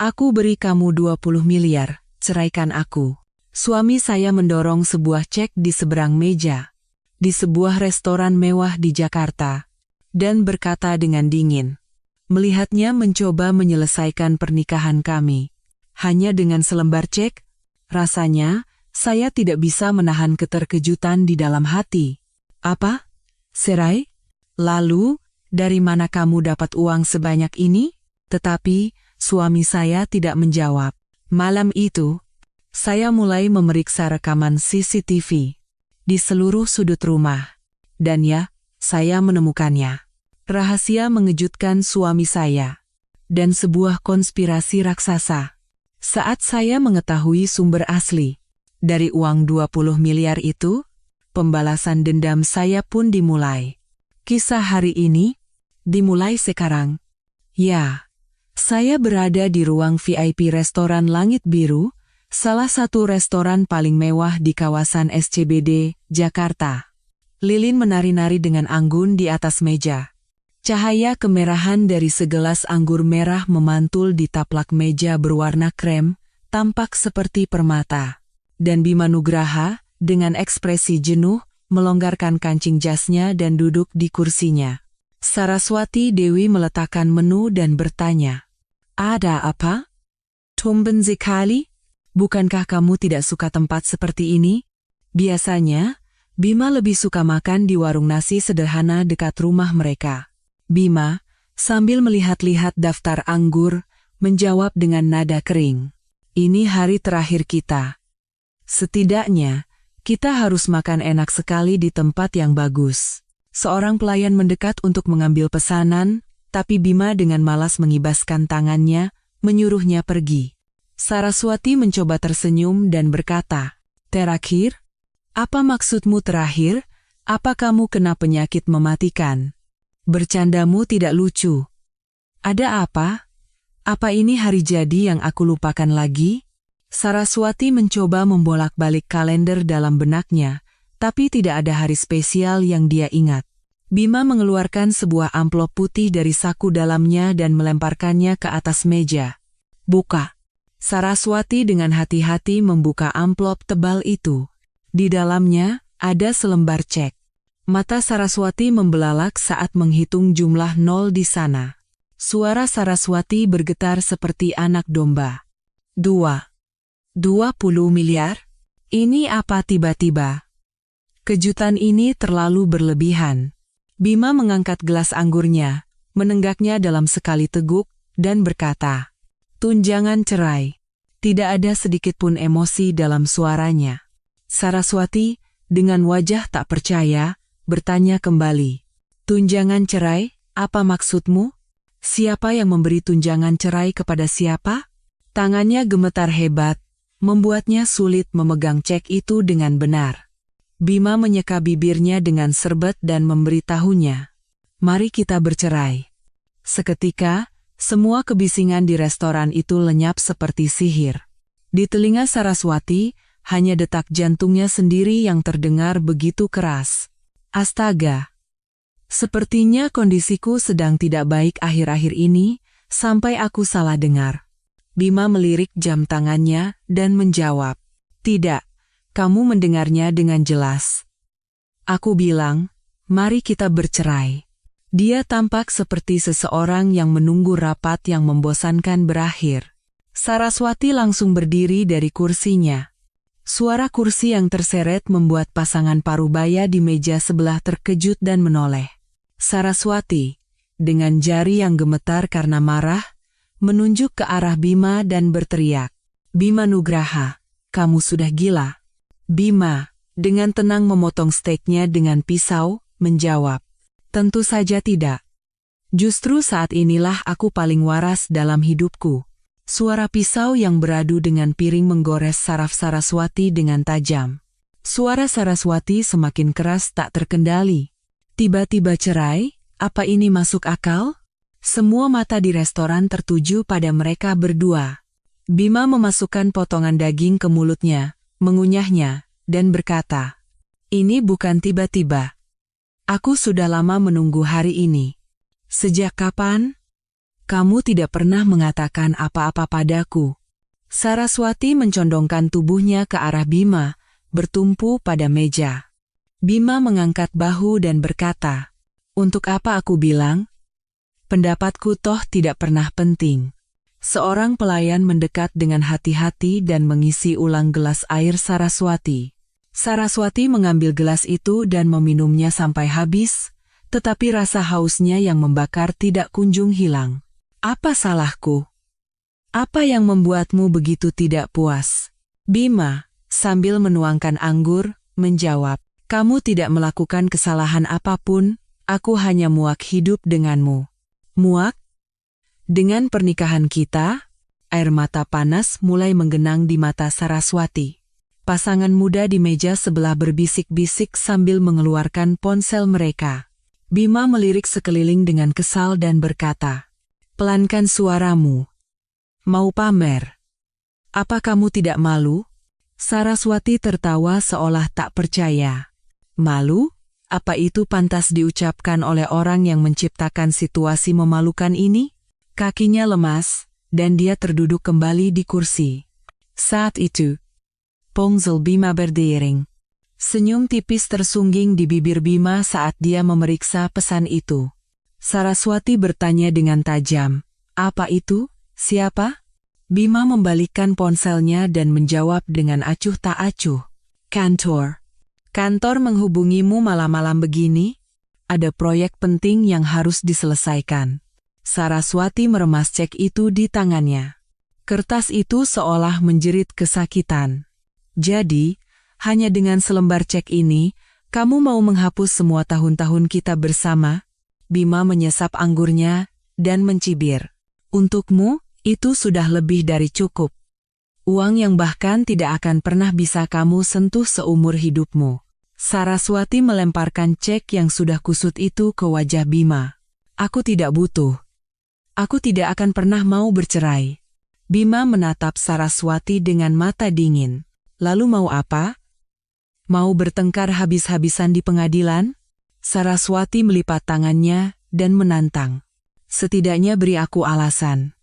Aku beri kamu 20 miliar, ceraikan aku. Suami saya mendorong sebuah cek di seberang meja, di sebuah restoran mewah di Jakarta, dan berkata dengan dingin. Melihatnya mencoba menyelesaikan pernikahan kami. Hanya dengan selembar cek, rasanya saya tidak bisa menahan keterkejutan di dalam hati. Apa? Cerai? Lalu, dari mana kamu dapat uang sebanyak ini? Tetapi, suami saya tidak menjawab. Malam itu, saya mulai memeriksa rekaman CCTV di seluruh sudut rumah. Dan ya, saya menemukannya. Rahasia mengejutkan suami saya. Dan sebuah konspirasi raksasa. Saat saya mengetahui sumber asli dari uang 20 miliar itu, pembalasan dendam saya pun dimulai. Kisah hari ini dimulai sekarang. Ya, saya berada di ruang VIP restoran Langit Biru, salah satu restoran paling mewah di kawasan SCBD, Jakarta. Lilin menari-nari dengan anggun di atas meja. Cahaya kemerahan dari segelas anggur merah memantul di taplak meja berwarna krem, tampak seperti permata. Dan Bima Nugraha, dengan ekspresi jenuh, melonggarkan kancing jasnya dan duduk di kursinya. Saraswati Dewi meletakkan menu dan bertanya, "Ada apa? Tumben sekali? Bukankah kamu tidak suka tempat seperti ini? Biasanya, Bima lebih suka makan di warung nasi sederhana dekat rumah mereka." Bima, sambil melihat-lihat daftar anggur, menjawab dengan nada kering. "Ini hari terakhir kita. Setidaknya, kita harus makan enak sekali di tempat yang bagus." Seorang pelayan mendekat untuk mengambil pesanan, tapi Bima dengan malas mengibaskan tangannya, menyuruhnya pergi. Saraswati mencoba tersenyum dan berkata, "Terakhir? Apa maksudmu terakhir? Apa kamu kena penyakit mematikan? Bercandamu tidak lucu. Ada apa? Apa ini hari jadi yang aku lupakan lagi?" Saraswati mencoba membolak-balik kalender dalam benaknya, tapi tidak ada hari spesial yang dia ingat. Bima mengeluarkan sebuah amplop putih dari saku dalamnya dan melemparkannya ke atas meja. "Buka." Saraswati dengan hati-hati membuka amplop tebal itu. Di dalamnya ada selembar cek. Mata Saraswati membelalak saat menghitung jumlah nol di sana. Suara Saraswati bergetar seperti anak domba. 20 miliar? Ini apa tiba-tiba? Kejutan ini terlalu berlebihan. Bima mengangkat gelas anggurnya, menenggaknya dalam sekali teguk, dan berkata, "Tunjangan cerai." Tidak ada sedikit pun emosi dalam suaranya. Saraswati, dengan wajah tak percaya, bertanya kembali, "Tunjangan cerai, apa maksudmu? Siapa yang memberi tunjangan cerai kepada siapa?" Tangannya gemetar hebat, membuatnya sulit memegang cek itu dengan benar. Bima menyeka bibirnya dengan serbet dan memberitahunya, "Mari kita bercerai." Seketika, semua kebisingan di restoran itu lenyap seperti sihir. Di telinga Saraswati, hanya detak jantungnya sendiri yang terdengar begitu keras. Astaga! Sepertinya kondisiku sedang tidak baik akhir-akhir ini, sampai aku salah dengar. Bima melirik jam tangannya dan menjawab, "Tidak. Kamu mendengarnya dengan jelas. Aku bilang, mari kita bercerai." Dia tampak seperti seseorang yang menunggu rapat yang membosankan berakhir. Saraswati langsung berdiri dari kursinya. Suara kursi yang terseret membuat pasangan parubaya di meja sebelah terkejut dan menoleh. Saraswati, dengan jari yang gemetar karena marah, menunjuk ke arah Bima dan berteriak, "Bima Nugraha, kamu sudah gila." Bima, dengan tenang memotong steaknya dengan pisau, menjawab, "Tentu saja tidak. Justru saat inilah aku paling waras dalam hidupku." Suara pisau yang beradu dengan piring menggores saraf Saraswati dengan tajam. Suara Saraswati semakin keras tak terkendali. Tiba-tiba cerai? Apa ini masuk akal? Semua mata di restoran tertuju pada mereka berdua. Bima memasukkan potongan daging ke mulutnya, mengunyahnya, dan berkata, "Ini bukan tiba-tiba. Aku sudah lama menunggu hari ini." "Sejak kapan?" Kamu tidak pernah mengatakan apa-apa padaku. Saraswati mencondongkan tubuhnya ke arah Bima, bertumpu pada meja. Bima mengangkat bahu dan berkata, "Untuk apa aku bilang? Pendapatku toh tidak pernah penting." Seorang pelayan mendekat dengan hati-hati dan mengisi ulang gelas air Saraswati. Saraswati mengambil gelas itu dan meminumnya sampai habis, tetapi rasa hausnya yang membakar tidak kunjung hilang. "Apa salahku? Apa yang membuatmu begitu tidak puas?" Bima, sambil menuangkan anggur, menjawab, "Kamu tidak melakukan kesalahan apapun, aku hanya muak hidup denganmu." "Muak? Dengan pernikahan kita?" Air mata panas mulai menggenang di mata Saraswati. Pasangan muda di meja sebelah berbisik-bisik sambil mengeluarkan ponsel mereka. Bima melirik sekeliling dengan kesal dan berkata, "Pelankan suaramu. Mau pamer? Apa kamu tidak malu?" Saraswati tertawa seolah tak percaya. "Malu? Apa itu pantas diucapkan oleh orang yang menciptakan situasi memalukan ini?" Kakinya lemas, dan dia terduduk kembali di kursi. Saat itu, ponsel Bima berdering. Senyum tipis tersungging di bibir Bima saat dia memeriksa pesan itu. Saraswati bertanya dengan tajam, "Apa itu? Siapa?" Bima membalikkan ponselnya dan menjawab dengan acuh tak acuh, "Kantor. Kantor menghubungimu malam-malam begini? Ada proyek penting yang harus diselesaikan." Saraswati meremas cek itu di tangannya. Kertas itu seolah menjerit kesakitan. "Jadi, hanya dengan selembar cek ini, kamu mau menghapus semua tahun-tahun kita bersama?" Bima menyesap anggurnya dan mencibir. "Untukmu, itu sudah lebih dari cukup. Uang yang bahkan tidak akan pernah bisa kamu sentuh seumur hidupmu." Saraswati melemparkan cek yang sudah kusut itu ke wajah Bima. "Aku tidak butuh. Aku tidak akan pernah mau bercerai." Bima menatap Saraswati dengan mata dingin. "Lalu mau apa? Mau bertengkar habis-habisan di pengadilan?" Saraswati melipat tangannya dan menantang. "Setidaknya beri aku alasan.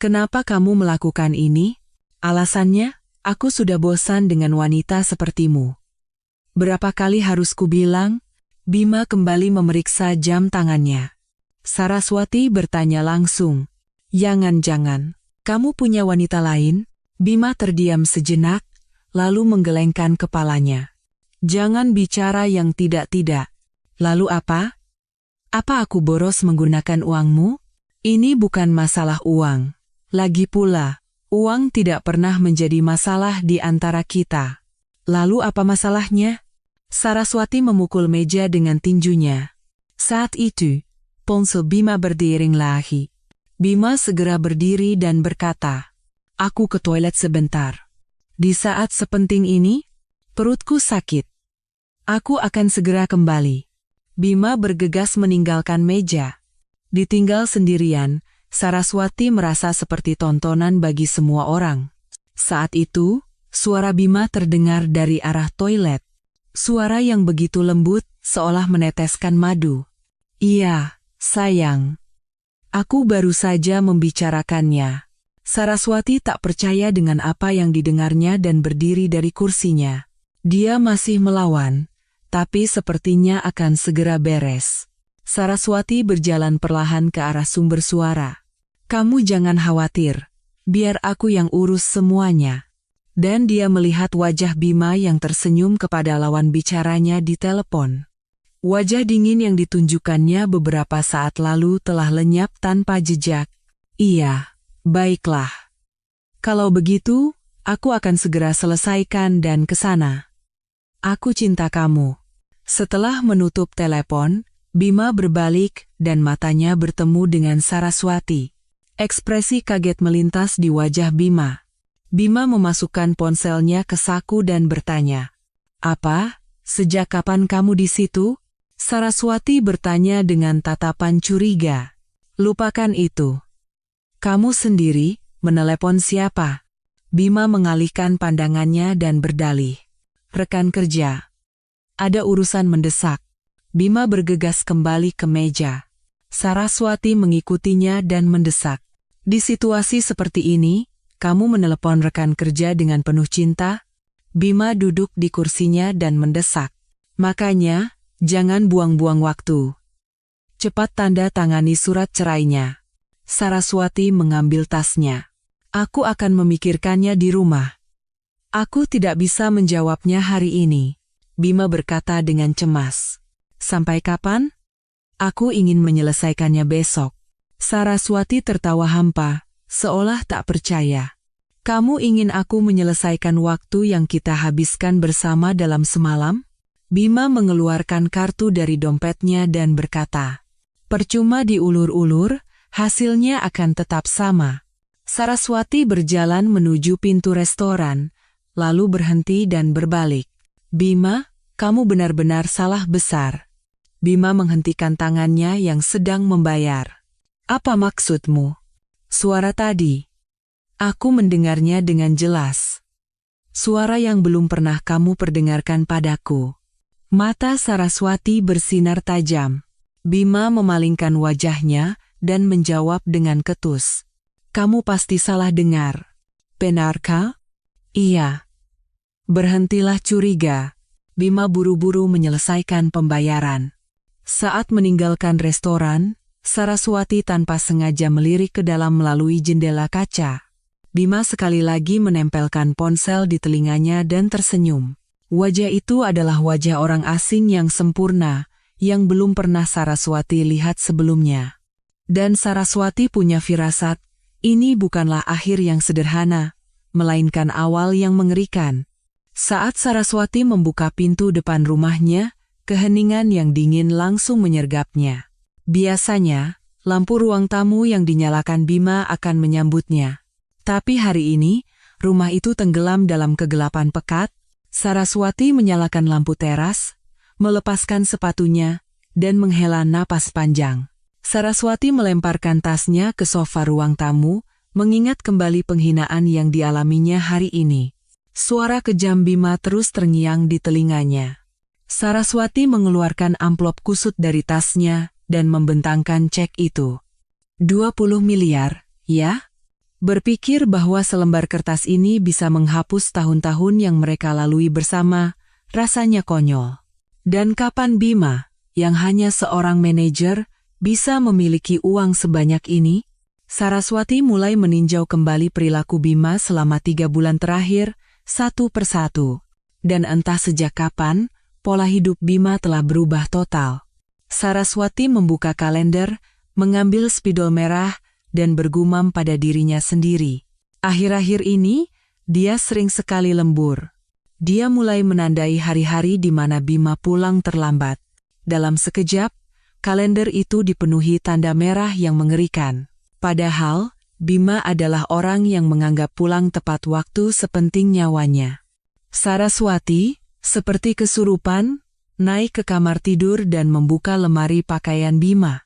Kenapa kamu melakukan ini?" "Alasannya, aku sudah bosan dengan wanita sepertimu." "Berapa kali harus kubilang?" Bima kembali memeriksa jam tangannya. Saraswati bertanya langsung, "Jangan-jangan, kamu punya wanita lain?" Bima terdiam sejenak, lalu menggelengkan kepalanya. "Jangan bicara yang tidak-tidak." "Lalu apa? Apa aku boros menggunakan uangmu?" "Ini bukan masalah uang. Lagi pula, uang tidak pernah menjadi masalah di antara kita." "Lalu apa masalahnya?" Saraswati memukul meja dengan tinjunya. Saat itu, ponsel Bima berdering lagi. Bima segera berdiri dan berkata, "Aku ke toilet sebentar. Di saat sepenting ini, perutku sakit. Aku akan segera kembali." Bima bergegas meninggalkan meja. Ditinggal sendirian, Saraswati merasa seperti tontonan bagi semua orang. Saat itu, suara Bima terdengar dari arah toilet. Suara yang begitu lembut, seolah meneteskan madu. "Iya, sayang. Aku baru saja membicarakannya." Saraswati tak percaya dengan apa yang didengarnya dan berdiri dari kursinya. Dia masih melawan, tapi sepertinya akan segera beres. Saraswati berjalan perlahan ke arah sumber suara. "Kamu jangan khawatir, biar aku yang urus semuanya." Dan dia melihat wajah Bima yang tersenyum kepada lawan bicaranya di telepon. Wajah dingin yang ditunjukkannya beberapa saat lalu telah lenyap tanpa jejak. "Iya, baiklah. Kalau begitu, aku akan segera selesaikan dan ke sana. Aku cinta kamu." Setelah menutup telepon, Bima berbalik dan matanya bertemu dengan Saraswati. Ekspresi kaget melintas di wajah Bima. Bima memasukkan ponselnya ke saku dan bertanya, "Apa? Sejak kapan kamu di situ?" Saraswati bertanya dengan tatapan curiga. "Lupakan itu. Kamu sendiri, menelepon siapa?" Bima mengalihkan pandangannya dan berdalih, "Rekan kerja. Ada urusan mendesak." Bima bergegas kembali ke meja. Saraswati mengikutinya dan mendesak. Di situasi seperti ini, kamu menelepon rekan kerja dengan penuh cinta? Bima duduk di kursinya dan mendesak. Makanya, jangan buang-buang waktu. Cepat tanda tangani surat cerainya. Saraswati mengambil tasnya. Aku akan memikirkannya di rumah. Aku tidak bisa menjawabnya hari ini, Bima berkata dengan cemas. Sampai kapan? Aku ingin menyelesaikannya besok. Saraswati tertawa hampa, seolah tak percaya. Kamu ingin aku menyelesaikan waktu yang kita habiskan bersama dalam semalam? Bima mengeluarkan kartu dari dompetnya dan berkata, percuma diulur-ulur, hasilnya akan tetap sama. Saraswati berjalan menuju pintu restoran, lalu berhenti dan berbalik. Bima, kamu benar-benar salah besar. Bima menghentikan tangannya yang sedang membayar. Apa maksudmu? Suara tadi. Aku mendengarnya dengan jelas. Suara yang belum pernah kamu perdengarkan padaku. Mata Saraswati bersinar tajam. Bima memalingkan wajahnya dan menjawab dengan ketus. Kamu pasti salah dengar. Benarkah? Iya. Berhentilah curiga. Bima buru-buru menyelesaikan pembayaran. Saat meninggalkan restoran, Saraswati tanpa sengaja melirik ke dalam melalui jendela kaca. Bima sekali lagi menempelkan ponsel di telinganya dan tersenyum. Wajah itu adalah wajah orang asing yang sempurna, yang belum pernah Saraswati lihat sebelumnya. Dan Saraswati punya firasat, ini bukanlah akhir yang sederhana, melainkan awal yang mengerikan. Saat Saraswati membuka pintu depan rumahnya, keheningan yang dingin langsung menyergapnya. Biasanya, lampu ruang tamu yang dinyalakan Bima akan menyambutnya. Tapi hari ini, rumah itu tenggelam dalam kegelapan pekat. Saraswati menyalakan lampu teras, melepaskan sepatunya, dan menghela napas panjang. Saraswati melemparkan tasnya ke sofa ruang tamu, mengingat kembali penghinaan yang dialaminya hari ini. Suara kejam Bima terus terngiang di telinganya. Saraswati mengeluarkan amplop kusut dari tasnya dan membentangkan cek itu. 20 miliar, ya? Berpikir bahwa selembar kertas ini bisa menghapus tahun-tahun yang mereka lalui bersama, rasanya konyol. Dan kapan Bima, yang hanya seorang manajer, bisa memiliki uang sebanyak ini? Saraswati mulai meninjau kembali perilaku Bima selama 3 bulan terakhir, satu persatu. Dan entah sejak kapan, pola hidup Bima telah berubah total. Saraswati membuka kalender, mengambil spidol merah, dan bergumam pada dirinya sendiri. Akhir-akhir ini, dia sering sekali lembur. Dia mulai menandai hari-hari di mana Bima pulang terlambat. Dalam sekejap, kalender itu dipenuhi tanda merah yang mengerikan. Padahal, Bima adalah orang yang menganggap pulang tepat waktu sepenting nyawanya. Saraswati, seperti kesurupan, naik ke kamar tidur dan membuka lemari pakaian Bima.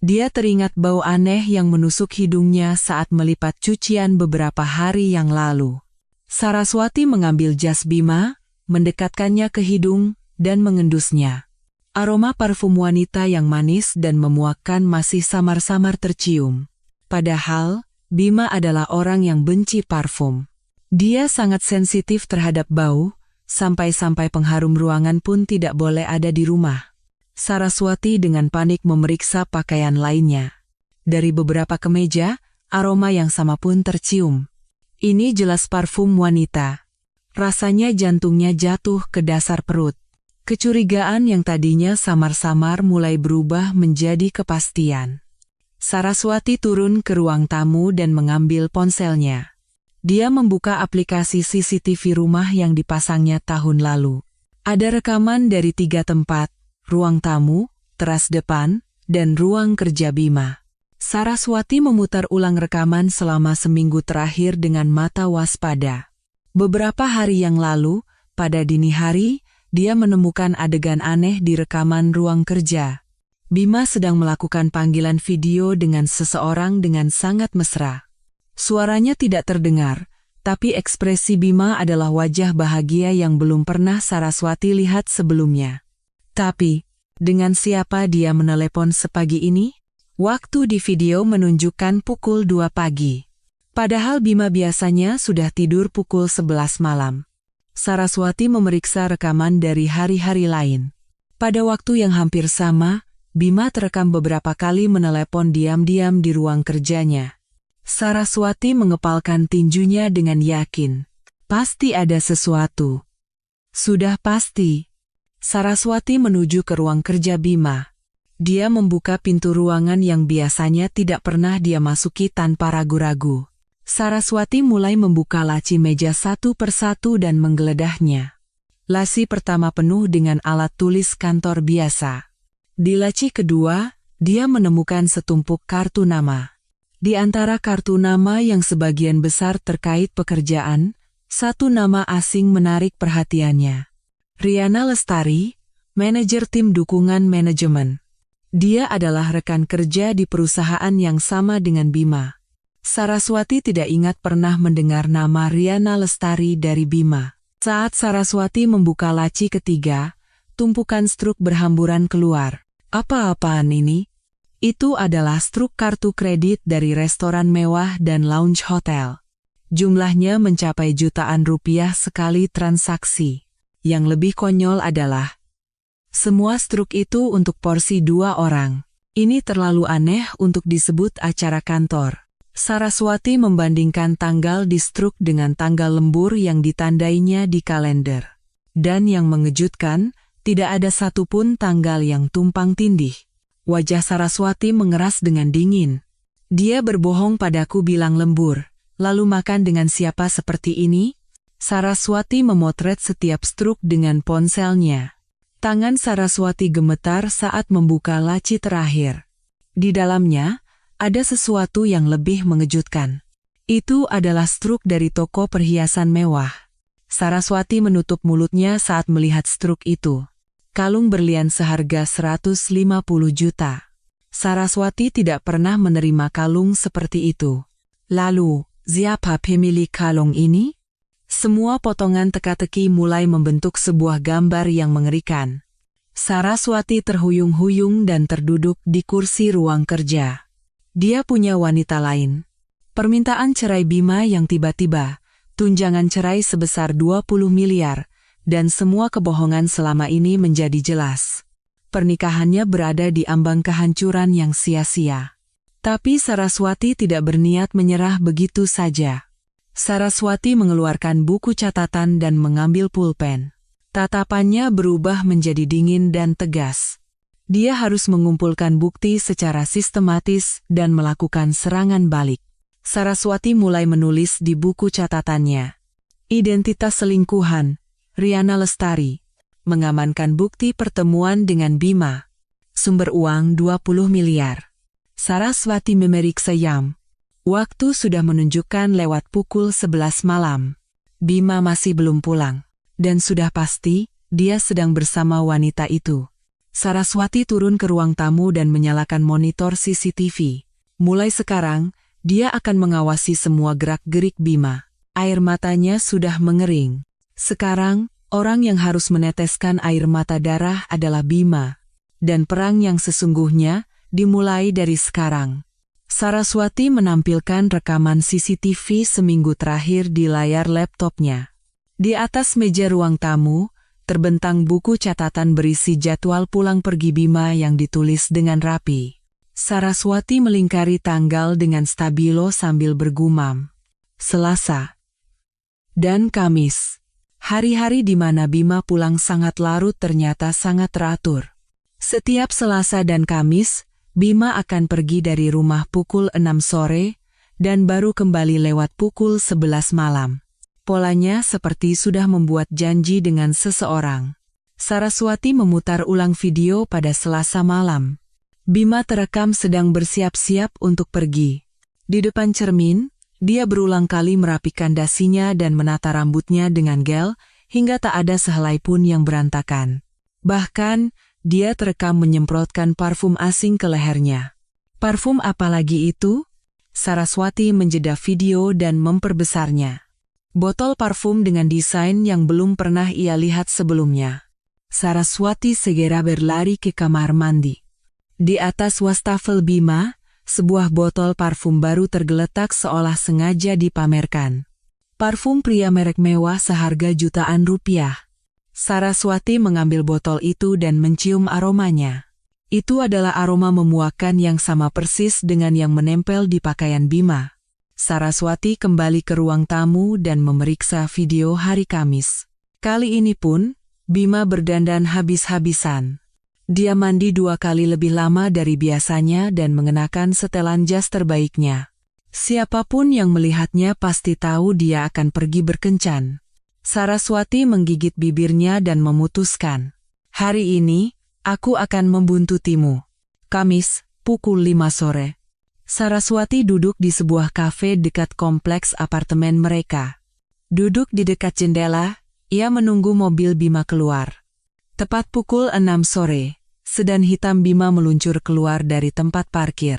Dia teringat bau aneh yang menusuk hidungnya saat melipat cucian beberapa hari yang lalu. Saraswati mengambil jas Bima, mendekatkannya ke hidung, dan mengendusnya. Aroma parfum wanita yang manis dan memuakkan masih samar-samar tercium. Padahal, Bima adalah orang yang benci parfum. Dia sangat sensitif terhadap bau, sampai-sampai pengharum ruangan pun tidak boleh ada di rumah. Saraswati dengan panik memeriksa pakaian lainnya. Dari beberapa kemeja, aroma yang sama pun tercium. Ini jelas parfum wanita. Rasanya jantungnya jatuh ke dasar perut. Kecurigaan yang tadinya samar-samar mulai berubah menjadi kepastian. Saraswati turun ke ruang tamu dan mengambil ponselnya. Dia membuka aplikasi CCTV rumah yang dipasangnya tahun lalu. Ada rekaman dari 3 tempat, ruang tamu, teras depan, dan ruang kerja Bima. Saraswati memutar ulang rekaman selama seminggu terakhir dengan mata waspada. Beberapa hari yang lalu, pada dini hari, dia menemukan adegan aneh di rekaman ruang kerja. Bima sedang melakukan panggilan video dengan seseorang dengan sangat mesra. Suaranya tidak terdengar, tapi ekspresi Bima adalah wajah bahagia yang belum pernah Saraswati lihat sebelumnya. Tapi, dengan siapa dia menelepon sepagi ini? Waktu di video menunjukkan pukul 2 pagi. Padahal Bima biasanya sudah tidur pukul 11 malam. Saraswati memeriksa rekaman dari hari-hari lain. Pada waktu yang hampir sama, Bima terekam beberapa kali menelepon diam-diam di ruang kerjanya. Saraswati mengepalkan tinjunya dengan yakin. Pasti ada sesuatu. Sudah pasti. Saraswati menuju ke ruang kerja Bima. Dia membuka pintu ruangan yang biasanya tidak pernah dia masuki tanpa ragu-ragu. Saraswati mulai membuka laci meja satu persatu dan menggeledahnya. Laci pertama penuh dengan alat tulis kantor biasa. Di laci kedua, dia menemukan setumpuk kartu nama. Di antara kartu nama yang sebagian besar terkait pekerjaan, satu nama asing menarik perhatiannya. Riana Lestari, manajer tim dukungan manajemen. Dia adalah rekan kerja di perusahaan yang sama dengan Bima. Saraswati tidak ingat pernah mendengar nama Riana Lestari dari Bima. Saat Saraswati membuka laci ketiga, tumpukan struk berhamburan keluar. Apa-apaan ini? Itu adalah struk kartu kredit dari restoran mewah dan lounge hotel. Jumlahnya mencapai jutaan rupiah sekali transaksi. Yang lebih konyol adalah, semua struk itu untuk porsi 2 orang. Ini terlalu aneh untuk disebut acara kantor. Saraswati membandingkan tanggal di struk dengan tanggal lembur yang ditandainya di kalender. Dan yang mengejutkan, tidak ada satupun tanggal yang tumpang tindih. Wajah Saraswati mengeras dengan dingin. Dia berbohong padaku bilang lembur, lalu makan dengan siapa seperti ini? Saraswati memotret setiap struk dengan ponselnya. Tangan Saraswati gemetar saat membuka laci terakhir. Di dalamnya, ada sesuatu yang lebih mengejutkan. Itu adalah struk dari toko perhiasan mewah. Saraswati menutup mulutnya saat melihat struk itu. Kalung berlian seharga 150 juta. Saraswati tidak pernah menerima kalung seperti itu. Lalu, siapa pemilik kalung ini? Semua potongan teka-teki mulai membentuk sebuah gambar yang mengerikan. Saraswati terhuyung-huyung dan terduduk di kursi ruang kerja. Dia punya wanita lain. Permintaan cerai Bima yang tiba-tiba, tunjangan cerai sebesar 20 miliar, dan semua kebohongan selama ini menjadi jelas. Pernikahannya berada di ambang kehancuran yang sia-sia. Tapi Saraswati tidak berniat menyerah begitu saja. Saraswati mengeluarkan buku catatan dan mengambil pulpen. Tatapannya berubah menjadi dingin dan tegas. Dia harus mengumpulkan bukti secara sistematis dan melakukan serangan balik. Saraswati mulai menulis di buku catatannya. Identitas selingkuhan, Riana Lestari. Mengamankan bukti pertemuan dengan Bima. Sumber uang 20 miliar. Saraswati memeriksa jam. Waktu sudah menunjukkan lewat pukul 11 malam. Bima masih belum pulang. Dan sudah pasti, dia sedang bersama wanita itu. Saraswati turun ke ruang tamu dan menyalakan monitor CCTV. Mulai sekarang, dia akan mengawasi semua gerak-gerik Bima. Air matanya sudah mengering. Sekarang, orang yang harus meneteskan air mata darah adalah Bima. Dan perang yang sesungguhnya dimulai dari sekarang. Saraswati menampilkan rekaman CCTV seminggu terakhir di layar laptopnya. Di atas meja ruang tamu, terbentang buku catatan berisi jadwal pulang pergi Bima yang ditulis dengan rapi. Saraswati melingkari tanggal dengan stabilo sambil bergumam. Selasa dan Kamis. Hari-hari di mana Bima pulang sangat larut ternyata sangat teratur. Setiap Selasa dan Kamis, Bima akan pergi dari rumah pukul 6 sore dan baru kembali lewat pukul 11 malam. Polanya seperti sudah membuat janji dengan seseorang. Saraswati memutar ulang video pada Selasa malam. Bima terekam sedang bersiap-siap untuk pergi. Di depan cermin, dia berulang kali merapikan dasinya dan menata rambutnya dengan gel hingga tak ada sehelai pun yang berantakan. Bahkan, dia terekam menyemprotkan parfum asing ke lehernya. Parfum apa lagi itu? Saraswati menjeda video dan memperbesarnya. Botol parfum dengan desain yang belum pernah ia lihat sebelumnya. Saraswati segera berlari ke kamar mandi. Di atas wastafel Bima, sebuah botol parfum baru tergeletak seolah sengaja dipamerkan. Parfum pria merek mewah seharga jutaan rupiah. Saraswati mengambil botol itu dan mencium aromanya. Itu adalah aroma memuakkan yang sama persis dengan yang menempel di pakaian Bima. Saraswati kembali ke ruang tamu dan memeriksa video hari Kamis. Kali ini pun, Bima berdandan habis-habisan. Dia mandi 2 kali lebih lama dari biasanya dan mengenakan setelan jas terbaiknya. Siapapun yang melihatnya pasti tahu dia akan pergi berkencan. Saraswati menggigit bibirnya dan memutuskan, "Hari ini, aku akan membuntutimu." Kamis, pukul 5 sore. Saraswati duduk di sebuah kafe dekat kompleks apartemen mereka. Duduk di dekat jendela, ia menunggu mobil Bima keluar. Tepat pukul 6 sore, sedan hitam Bima meluncur keluar dari tempat parkir.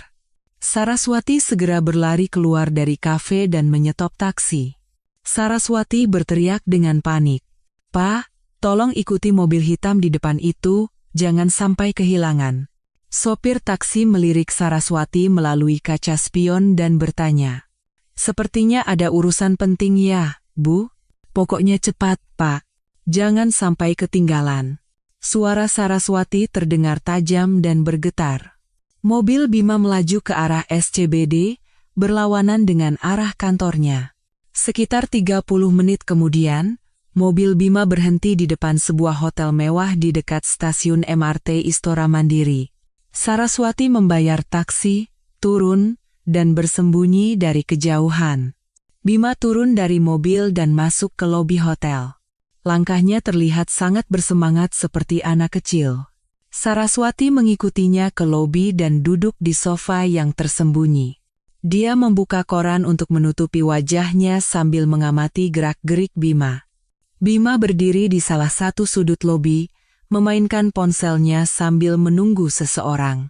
Saraswati segera berlari keluar dari kafe dan menyetop taksi. Saraswati berteriak dengan panik, "Pak, tolong ikuti mobil hitam di depan itu, jangan sampai kehilangan." Sopir taksi melirik Saraswati melalui kaca spion dan bertanya, "Sepertinya ada urusan penting ya, Bu? Pokoknya cepat, Pak. Jangan sampai ketinggalan." Suara Saraswati terdengar tajam dan bergetar. Mobil Bima melaju ke arah SCBD, berlawanan dengan arah kantornya. Sekitar 30 menit kemudian, mobil Bima berhenti di depan sebuah hotel mewah di dekat stasiun MRT Istora Mandiri. Saraswati membayar taksi, turun, dan bersembunyi dari kejauhan. Bima turun dari mobil dan masuk ke lobi hotel. Langkahnya terlihat sangat bersemangat seperti anak kecil. Saraswati mengikutinya ke lobi dan duduk di sofa yang tersembunyi. Dia membuka koran untuk menutupi wajahnya sambil mengamati gerak-gerik Bima. Bima berdiri di salah satu sudut lobi, memainkan ponselnya sambil menunggu seseorang.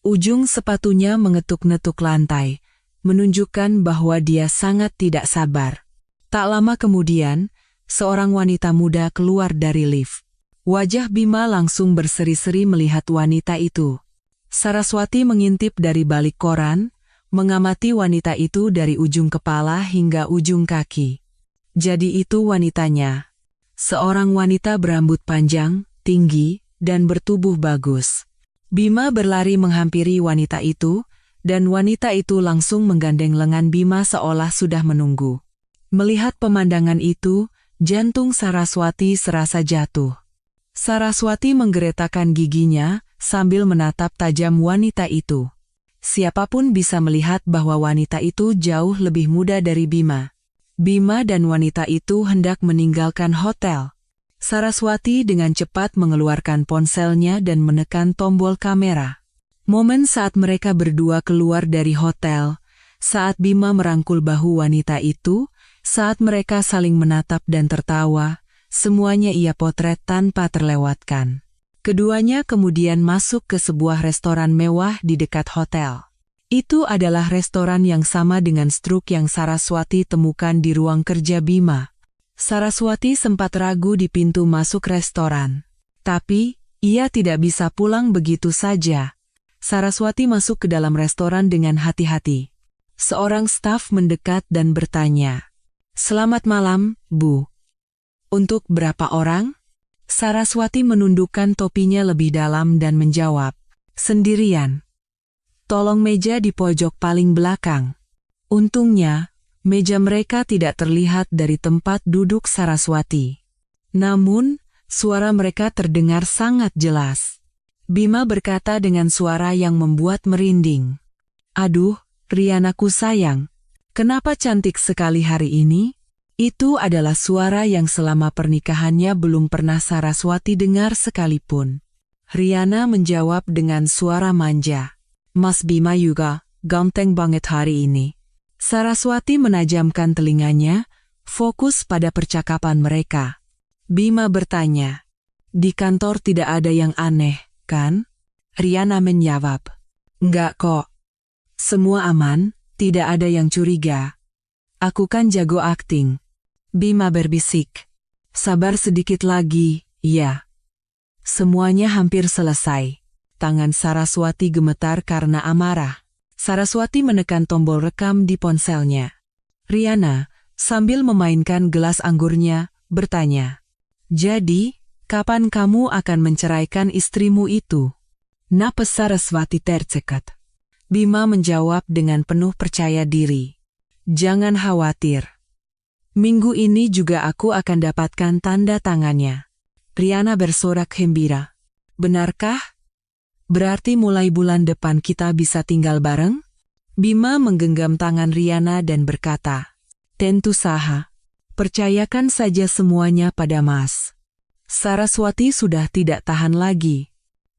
Ujung sepatunya mengetuk-netuk lantai, menunjukkan bahwa dia sangat tidak sabar. Tak lama kemudian, seorang wanita muda keluar dari lift. Wajah Bima langsung berseri-seri melihat wanita itu. Saraswati mengintip dari balik koran, mengamati wanita itu dari ujung kepala hingga ujung kaki. Jadi itu wanitanya. Seorang wanita berambut panjang, tinggi, dan bertubuh bagus. Bima berlari menghampiri wanita itu, dan wanita itu langsung menggandeng lengan Bima seolah sudah menunggu. Melihat pemandangan itu, jantung Saraswati serasa jatuh. Saraswati menggeretakkan giginya sambil menatap tajam wanita itu. Siapapun bisa melihat bahwa wanita itu jauh lebih muda dari Bima. Bima dan wanita itu hendak meninggalkan hotel. Saraswati dengan cepat mengeluarkan ponselnya dan menekan tombol kamera. Momen saat mereka berdua keluar dari hotel, saat Bima merangkul bahu wanita itu, saat mereka saling menatap dan tertawa, semuanya ia potret tanpa terlewatkan. Keduanya kemudian masuk ke sebuah restoran mewah di dekat hotel. Itu adalah restoran yang sama dengan struk yang Saraswati temukan di ruang kerja Bima. Saraswati sempat ragu di pintu masuk restoran. Tapi, ia tidak bisa pulang begitu saja. Saraswati masuk ke dalam restoran dengan hati-hati. Seorang staf mendekat dan bertanya, "Selamat malam, Bu. Untuk berapa orang?" Saraswati menundukkan topinya lebih dalam dan menjawab, "Sendirian. Tolong meja di pojok paling belakang." Untungnya, meja mereka tidak terlihat dari tempat duduk Saraswati. Namun, suara mereka terdengar sangat jelas. Bima berkata dengan suara yang membuat merinding, "Aduh, Rianaku sayang, kenapa cantik sekali hari ini?" Itu adalah suara yang selama pernikahannya belum pernah Saraswati dengar sekalipun. Riana menjawab dengan suara manja, "Mas Bima juga, ganteng banget hari ini." Saraswati menajamkan telinganya, fokus pada percakapan mereka. Bima bertanya, "Di kantor tidak ada yang aneh, kan?" Riana menjawab, "Enggak kok. Semua aman, tidak ada yang curiga. Aku kan jago akting." Bima berbisik, "Sabar sedikit lagi, ya. Semuanya hampir selesai. tangan Saraswati gemetar karena amarah. Saraswati menekan tombol rekam di ponselnya. Riana, sambil memainkan gelas anggurnya, bertanya, "Jadi, kapan kamu akan menceraikan istrimu itu?" Napas Saraswati tercekat. Bima menjawab dengan penuh percaya diri, "Jangan khawatir. Minggu ini juga aku akan dapatkan tanda tangannya." Riana bersorak gembira. "Benarkah? Berarti mulai bulan depan kita bisa tinggal bareng?" Bima menggenggam tangan Riana dan berkata, "Tentu saja. Percayakan saja semuanya pada Mas." Saraswati sudah tidak tahan lagi.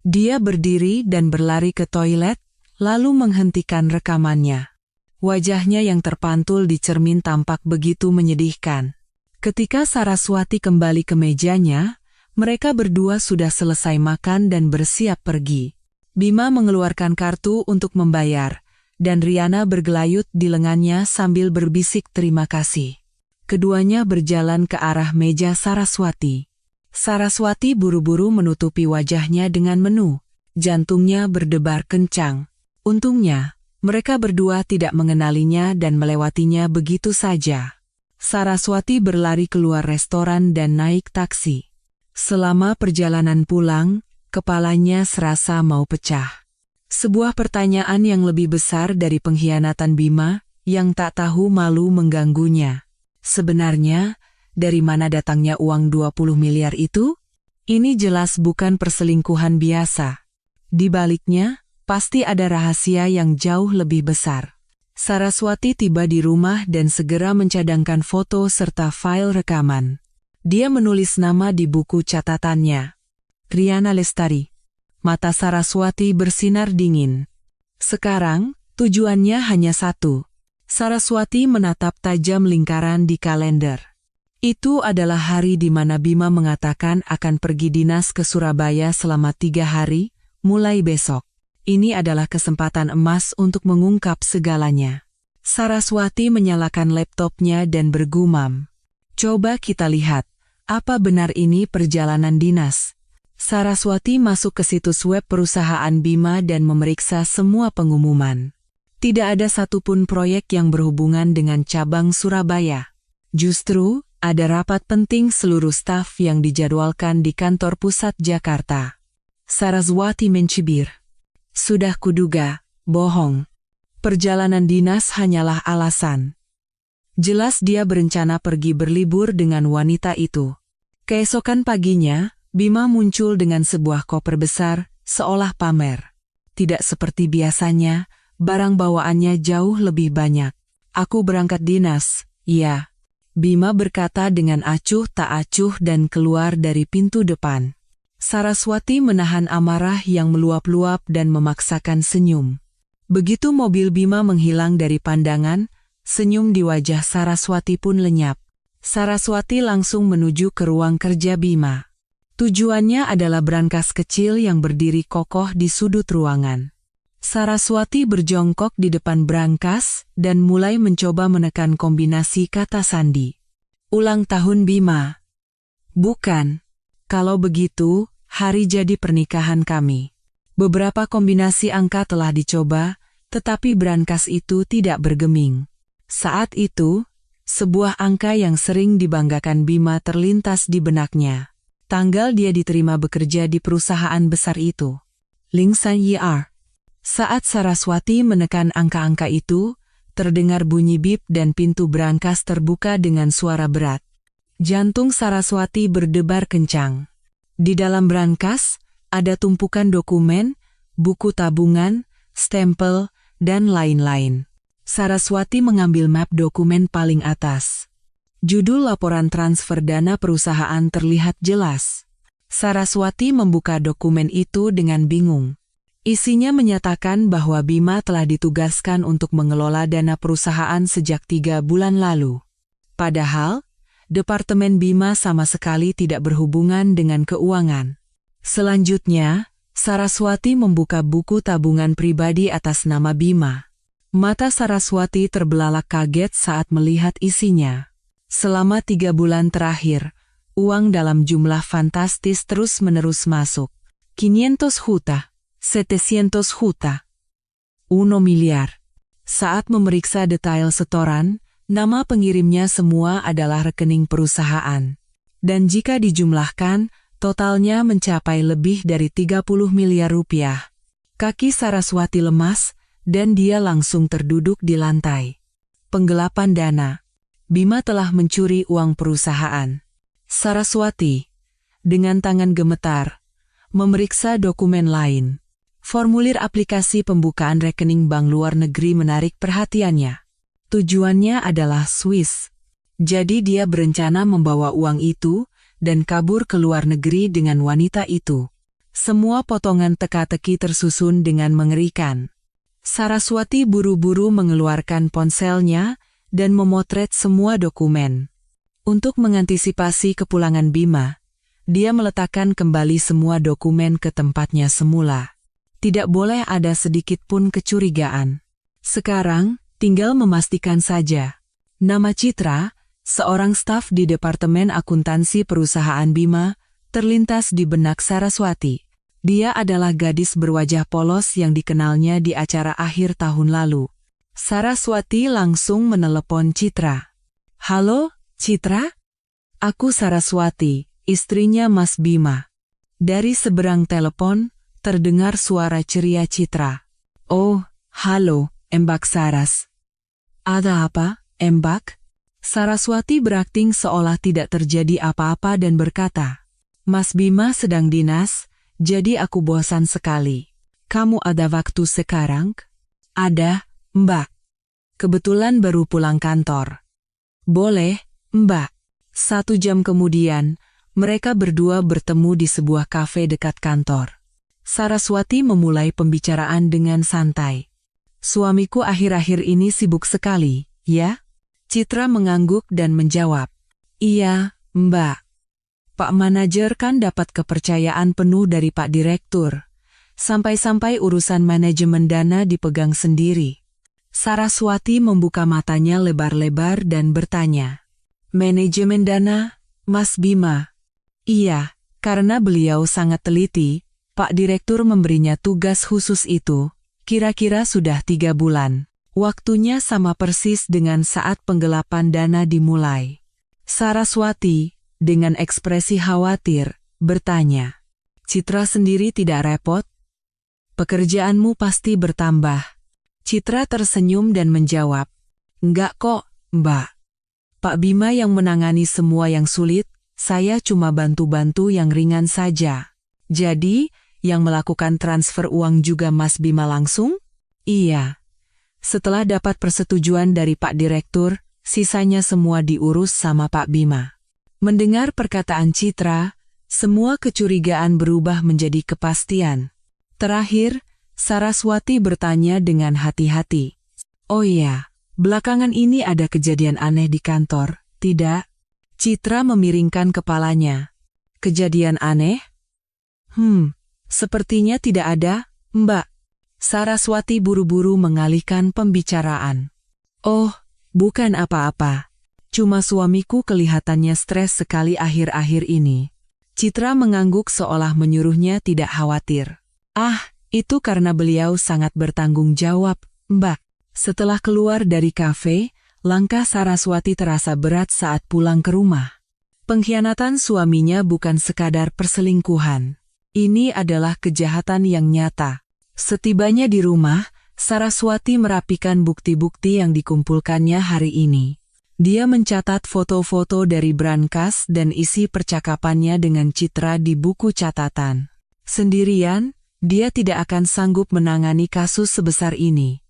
Dia berdiri dan berlari ke toilet, lalu menghentikan rekamannya. Wajahnya yang terpantul di cermin tampak begitu menyedihkan. Ketika Saraswati kembali ke mejanya, mereka berdua sudah selesai makan dan bersiap pergi. Bima mengeluarkan kartu untuk membayar, dan Riana bergelayut di lengannya sambil berbisik terima kasih. Keduanya berjalan ke arah meja Saraswati. Saraswati buru-buru menutupi wajahnya dengan menu. Jantungnya berdebar kencang. Untungnya, mereka berdua tidak mengenalinya dan melewatinya begitu saja. Saraswati berlari keluar restoran dan naik taksi. Selama perjalanan pulang, kepalanya serasa mau pecah. Sebuah pertanyaan yang lebih besar dari pengkhianatan Bima, yang tak tahu malu mengganggunya. Sebenarnya, dari mana datangnya uang 20 miliar itu? Ini jelas bukan perselingkuhan biasa. Di baliknya, pasti ada rahasia yang jauh lebih besar. Saraswati tiba di rumah dan segera mencadangkan foto serta file rekaman. Dia menulis nama di buku catatannya. Riana Lestari. Mata Saraswati bersinar dingin. Sekarang, tujuannya hanya satu. Saraswati menatap tajam lingkaran di kalender. Itu adalah hari di mana Bima mengatakan akan pergi dinas ke Surabaya selama 3 hari, mulai besok. Ini adalah kesempatan emas untuk mengungkap segalanya. Saraswati menyalakan laptopnya dan bergumam. "Coba kita lihat. Apa benar ini perjalanan dinas?" Saraswati masuk ke situs web perusahaan Bima dan memeriksa semua pengumuman. Tidak ada satupun proyek yang berhubungan dengan cabang Surabaya. Justru, ada rapat penting seluruh staf yang dijadwalkan di kantor pusat Jakarta. Saraswati mencibir. "Sudah kuduga, bohong. Perjalanan dinas hanyalah alasan. Jelas dia berencana pergi berlibur dengan wanita itu." Keesokan paginya, Bima muncul dengan sebuah koper besar, seolah pamer. Tidak seperti biasanya, barang bawaannya jauh lebih banyak. "Aku berangkat dinas, ya." Bima berkata dengan acuh tak acuh dan keluar dari pintu depan. Saraswati menahan amarah yang meluap-luap dan memaksakan senyum. Begitu mobil Bima menghilang dari pandangan, senyum di wajah Saraswati pun lenyap. Saraswati langsung menuju ke ruang kerja Bima. Tujuannya adalah brankas kecil yang berdiri kokoh di sudut ruangan. Saraswati berjongkok di depan brankas dan mulai mencoba menekan kombinasi kata sandi. "Ulang tahun Bima." "Bukan. Kalau begitu, hari jadi pernikahan kami." Beberapa kombinasi angka telah dicoba, tetapi brankas itu tidak bergeming. Saat itu, sebuah angka yang sering dibanggakan Bima terlintas di benaknya. Tanggal dia diterima bekerja di perusahaan besar itu. Lingsan YR. Saat Saraswati menekan angka-angka itu, terdengar bunyi bip dan pintu brankas terbuka dengan suara berat. Jantung Saraswati berdebar kencang. Di dalam brankas, ada tumpukan dokumen, buku tabungan, stempel, dan lain-lain. Saraswati mengambil map dokumen paling atas. Judul laporan transfer dana perusahaan terlihat jelas. Saraswati membuka dokumen itu dengan bingung. Isinya menyatakan bahwa Bima telah ditugaskan untuk mengelola dana perusahaan sejak 3 bulan lalu. Padahal, Departemen Bima sama sekali tidak berhubungan dengan keuangan. Selanjutnya, Saraswati membuka buku tabungan pribadi atas nama Bima. Mata Saraswati terbelalak kaget saat melihat isinya. Selama 3 bulan terakhir, uang dalam jumlah fantastis terus-menerus masuk. 500 juta, 700 juta. 1 miliar. Saat memeriksa detail setoran, nama pengirimnya semua adalah rekening perusahaan. Dan jika dijumlahkan, totalnya mencapai lebih dari 30 miliar rupiah. Kaki Saraswati lemas, dan dia langsung terduduk di lantai. Penggelapan dana. Bima telah mencuri uang perusahaan. Saraswati, dengan tangan gemetar, memeriksa dokumen lain. Formulir aplikasi pembukaan rekening bank luar negeri menarik perhatiannya. Tujuannya adalah Swiss. Jadi dia berencana membawa uang itu dan kabur ke luar negeri dengan wanita itu. Semua potongan teka-teki tersusun dengan mengerikan. Saraswati buru-buru mengeluarkan ponselnya dan memotret semua dokumen. Untuk mengantisipasi kepulangan Bima, dia meletakkan kembali semua dokumen ke tempatnya semula. Tidak boleh ada sedikit pun kecurigaan. Sekarang, tinggal memastikan saja. Nama Citra, seorang staf di Departemen Akuntansi Perusahaan Bima, terlintas di benak Saraswati. Dia adalah gadis berwajah polos yang dikenalnya di acara akhir tahun lalu. Saraswati langsung menelepon Citra. "Halo, Citra? Aku Saraswati, istrinya Mas Bima." Dari seberang telepon, terdengar suara ceria Citra. "Oh, halo, Mbak Saras. Ada apa, Mbak?" Saraswati berakting seolah tidak terjadi apa-apa dan berkata, "Mas Bima sedang dinas, jadi aku bosan sekali. Kamu ada waktu sekarang?" "Ada, Mbak. Kebetulan baru pulang kantor." "Boleh, Mbak." 1 jam kemudian, mereka berdua bertemu di sebuah kafe dekat kantor. Saraswati memulai pembicaraan dengan santai. "Suamiku akhir-akhir ini sibuk sekali, ya?" Citra mengangguk dan menjawab, "Iya, Mbak. Pak manajer kan dapat kepercayaan penuh dari Pak Direktur. Sampai-sampai urusan manajemen dana dipegang sendiri." Saraswati membuka matanya lebar-lebar dan bertanya, "Manajemen dana, Mas Bima?" "Iya, karena beliau sangat teliti. Pak Direktur memberinya tugas khusus itu, kira-kira sudah 3 bulan. Waktunya sama persis dengan saat penggelapan dana dimulai." Saraswati, dengan ekspresi khawatir, bertanya, "Citra sendiri tidak repot? Pekerjaanmu pasti bertambah." Citra tersenyum dan menjawab, "Enggak kok, Mbak. Pak Bima yang menangani semua yang sulit, saya cuma bantu-bantu yang ringan saja." "Jadi, yang melakukan transfer uang juga Mas Bima langsung?" "Iya. Setelah dapat persetujuan dari Pak Direktur, sisanya semua diurus sama Pak Bima." Mendengar perkataan Citra, semua kecurigaan berubah menjadi kepastian. Terakhir, Saraswati bertanya dengan hati-hati, "Oh iya, belakangan ini ada kejadian aneh di kantor, tidak?" Citra memiringkan kepalanya. "Kejadian aneh? Sepertinya tidak ada, Mbak." Saraswati buru-buru mengalihkan pembicaraan. "Oh, bukan apa-apa. Cuma suamiku kelihatannya stres sekali akhir-akhir ini." Citra mengangguk seolah menyuruhnya tidak khawatir. "Ah, itu karena beliau sangat bertanggung jawab, Mbak." Setelah keluar dari kafe, langkah Saraswati terasa berat saat pulang ke rumah. Pengkhianatan suaminya bukan sekadar perselingkuhan. Ini adalah kejahatan yang nyata. Setibanya di rumah, Saraswati merapikan bukti-bukti yang dikumpulkannya hari ini. Dia mencatat foto-foto dari brankas dan isi percakapannya dengan Citra di buku catatan. Sendirian, dia tidak akan sanggup menangani kasus sebesar ini.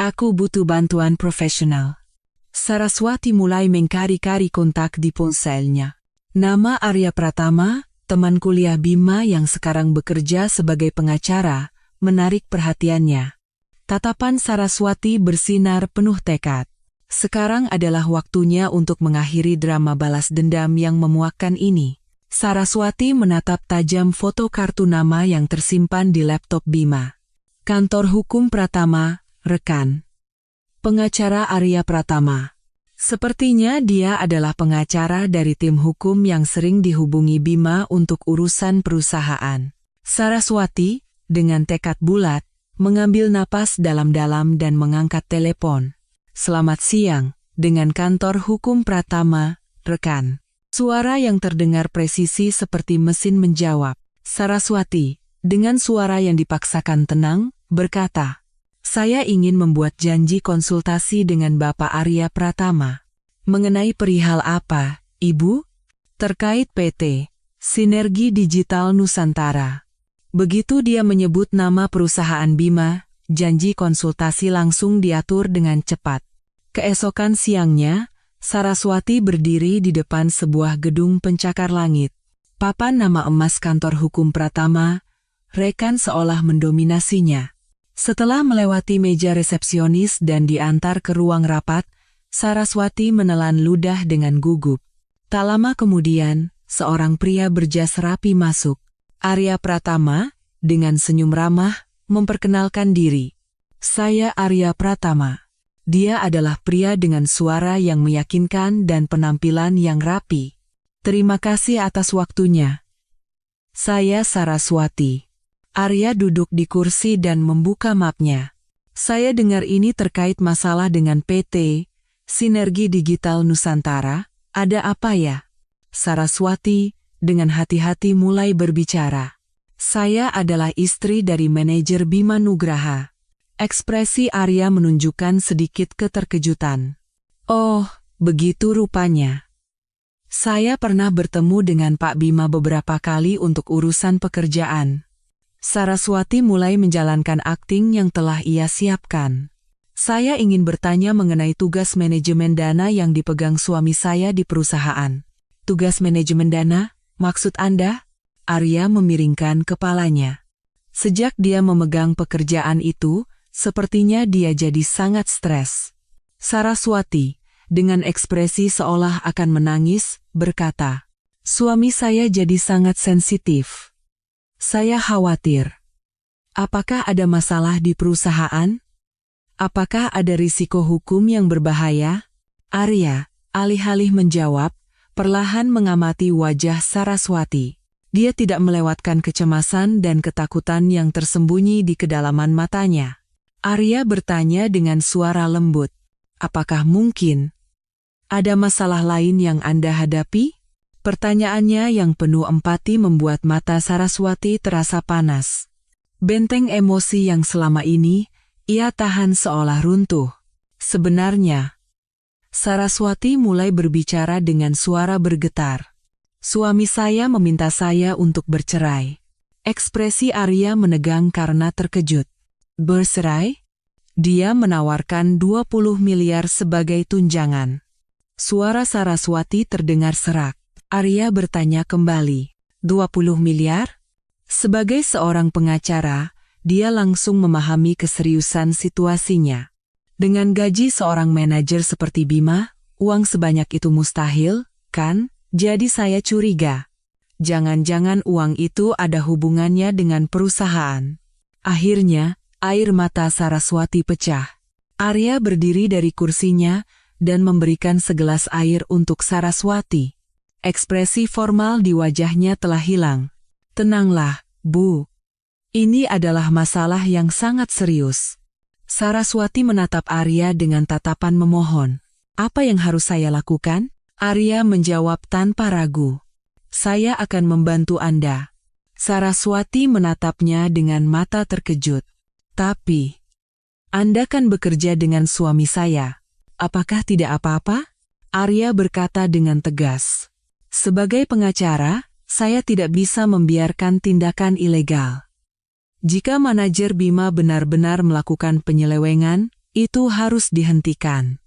"Aku butuh bantuan profesional." Saraswati mulai mengkari-kari kontak di ponselnya. Nama Arya Pratama, teman kuliah Bima yang sekarang bekerja sebagai pengacara, menarik perhatiannya. Tatapan Saraswati bersinar penuh tekad. Sekarang adalah waktunya untuk mengakhiri drama balas dendam yang memuakkan ini. Saraswati menatap tajam foto kartu nama yang tersimpan di laptop Bima. Kantor Hukum Pratama, rekan. Pengacara Arya Pratama. Sepertinya dia adalah pengacara dari tim hukum yang sering dihubungi Bima untuk urusan perusahaan. Saraswati, dengan tekad bulat, mengambil napas dalam-dalam dan mengangkat telepon. "Selamat siang, dengan kantor hukum Pratama, rekan." Suara yang terdengar presisi seperti mesin menjawab. Saraswati, dengan suara yang dipaksakan tenang, berkata, "Saya ingin membuat janji konsultasi dengan Bapak Arya Pratama." "Mengenai perihal apa, Ibu?" "Terkait PT Sinergi Digital Nusantara." Begitu dia menyebut nama perusahaan Bima, janji konsultasi langsung diatur dengan cepat. Keesokan siangnya, Saraswati berdiri di depan sebuah gedung pencakar langit. Papan nama emas kantor hukum Pratama, rekan seolah mendominasinya. Setelah melewati meja resepsionis dan diantar ke ruang rapat, Saraswati menelan ludah dengan gugup. Tak lama kemudian, seorang pria berjas rapi masuk. Arya Pratama, dengan senyum ramah, memperkenalkan diri. "Saya Arya Pratama." Dia adalah pria dengan suara yang meyakinkan dan penampilan yang rapi. "Terima kasih atas waktunya. Saya Saraswati." Arya duduk di kursi dan membuka mapnya. "Saya dengar ini terkait masalah dengan PT Sinergi Digital Nusantara. Ada apa ya?" Saraswati dengan hati-hati mulai berbicara. "Saya adalah istri dari manajer Bima Nugraha." Ekspresi Arya menunjukkan sedikit keterkejutan. "Oh, begitu rupanya. Saya pernah bertemu dengan Pak Bima beberapa kali untuk urusan pekerjaan." Saraswati mulai menjalankan akting yang telah ia siapkan. "Saya ingin bertanya mengenai tugas manajemen dana yang dipegang suami saya di perusahaan." "Tugas manajemen dana? Maksud Anda?" Arya memiringkan kepalanya. Sejak dia memegang pekerjaan itu, sepertinya dia jadi sangat stres. Saraswati, dengan ekspresi seolah akan menangis, berkata, "Suami saya jadi sangat sensitif. Saya khawatir. Apakah ada masalah di perusahaan? Apakah ada risiko hukum yang berbahaya?" Arya, alih-alih menjawab, perlahan mengamati wajah Saraswati. Dia tidak melewatkan kecemasan dan ketakutan yang tersembunyi di kedalaman matanya. Arya bertanya dengan suara lembut, "Apakah mungkin ada masalah lain yang Anda hadapi?" Pertanyaannya yang penuh empati membuat mata Saraswati terasa panas. Benteng emosi yang selama ini ia tahan seolah runtuh. "Sebenarnya," Saraswati mulai berbicara dengan suara bergetar, "suami saya meminta saya untuk bercerai." Ekspresi Arya menegang karena terkejut. "Bercerai?" "Dia menawarkan 20 miliar sebagai tunjangan." Suara Saraswati terdengar serak. Arya bertanya kembali, "20 miliar?" Sebagai seorang pengacara, dia langsung memahami keseriusan situasinya. Dengan gaji seorang manajer seperti Bima, uang sebanyak itu mustahil, kan? Jadi saya curiga. Jangan-jangan uang itu ada hubungannya dengan perusahaan. Akhirnya, air mata Saraswati pecah. Arya berdiri dari kursinya dan memberikan segelas air untuk Saraswati. Ekspresi formal di wajahnya telah hilang. "Tenanglah, Bu. Ini adalah masalah yang sangat serius." Saraswati menatap Arya dengan tatapan memohon. "Apa yang harus saya lakukan?" Arya menjawab tanpa ragu. "Saya akan membantu Anda." Saraswati menatapnya dengan mata terkejut. "Tapi, Anda kan bekerja dengan suami saya. Apakah tidak apa-apa?" Arya berkata dengan tegas. "Sebagai pengacara, saya tidak bisa membiarkan tindakan ilegal. Jika manajer Bima benar-benar melakukan penyelewengan, itu harus dihentikan."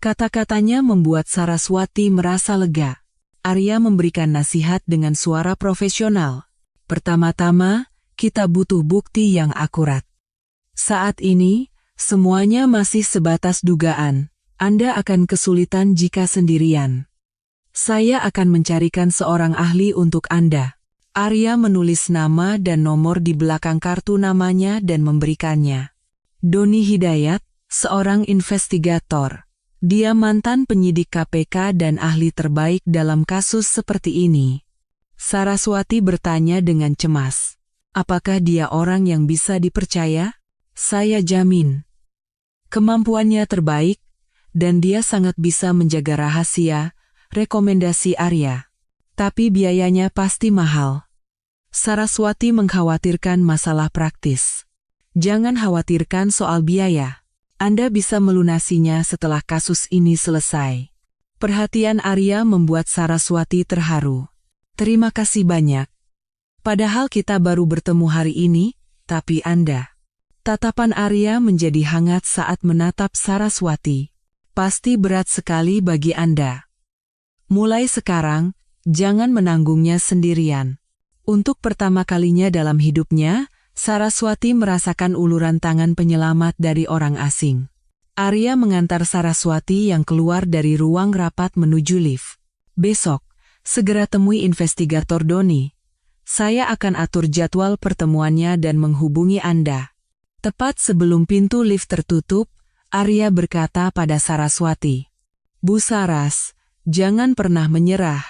Kata-katanya membuat Saraswati merasa lega. Arya memberikan nasihat dengan suara profesional. "Pertama-tama, kita butuh bukti yang akurat. Saat ini, semuanya masih sebatas dugaan. Anda akan kesulitan jika sendirian. Saya akan mencarikan seorang ahli untuk Anda." Arya menulis nama dan nomor di belakang kartu namanya dan memberikannya. Doni Hidayat, seorang investigator. Dia mantan penyidik KPK dan ahli terbaik dalam kasus seperti ini. Saraswati bertanya dengan cemas. Apakah dia orang yang bisa dipercaya? Saya jamin. Kemampuannya terbaik, dan dia sangat bisa menjaga rahasia, rekomendasi Arya. Tapi biayanya pasti mahal. Saraswati mengkhawatirkan masalah praktis. Jangan khawatirkan soal biaya. Anda bisa melunasinya setelah kasus ini selesai. Perhatian Arya membuat Saraswati terharu. Terima kasih banyak. Padahal kita baru bertemu hari ini, tapi Anda. Tatapan Arya menjadi hangat saat menatap Saraswati. Pasti berat sekali bagi Anda. Mulai sekarang, jangan menanggungnya sendirian. Untuk pertama kalinya dalam hidupnya, Saraswati merasakan uluran tangan penyelamat dari orang asing. Arya mengantar Saraswati yang keluar dari ruang rapat menuju lift. Besok, segera temui investigator Doni. Saya akan atur jadwal pertemuannya dan menghubungi Anda. Tepat sebelum pintu lift tertutup, Arya berkata pada Saraswati, Bu Saras, jangan pernah menyerah.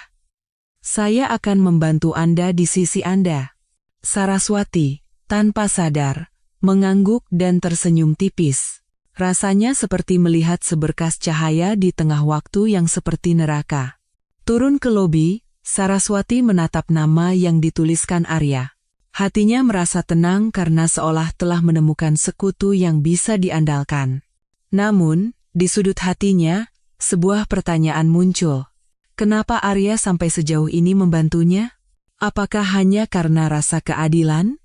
Saya akan membantu Anda di sisi Anda. Saraswati, tanpa sadar, mengangguk dan tersenyum tipis. Rasanya seperti melihat seberkas cahaya di tengah waktu yang seperti neraka. Turun ke lobi, Saraswati menatap nama yang dituliskan Arya. Hatinya merasa tenang karena seolah telah menemukan sekutu yang bisa diandalkan. Namun, di sudut hatinya, sebuah pertanyaan muncul. Kenapa Arya sampai sejauh ini membantunya? Apakah hanya karena rasa keadilan?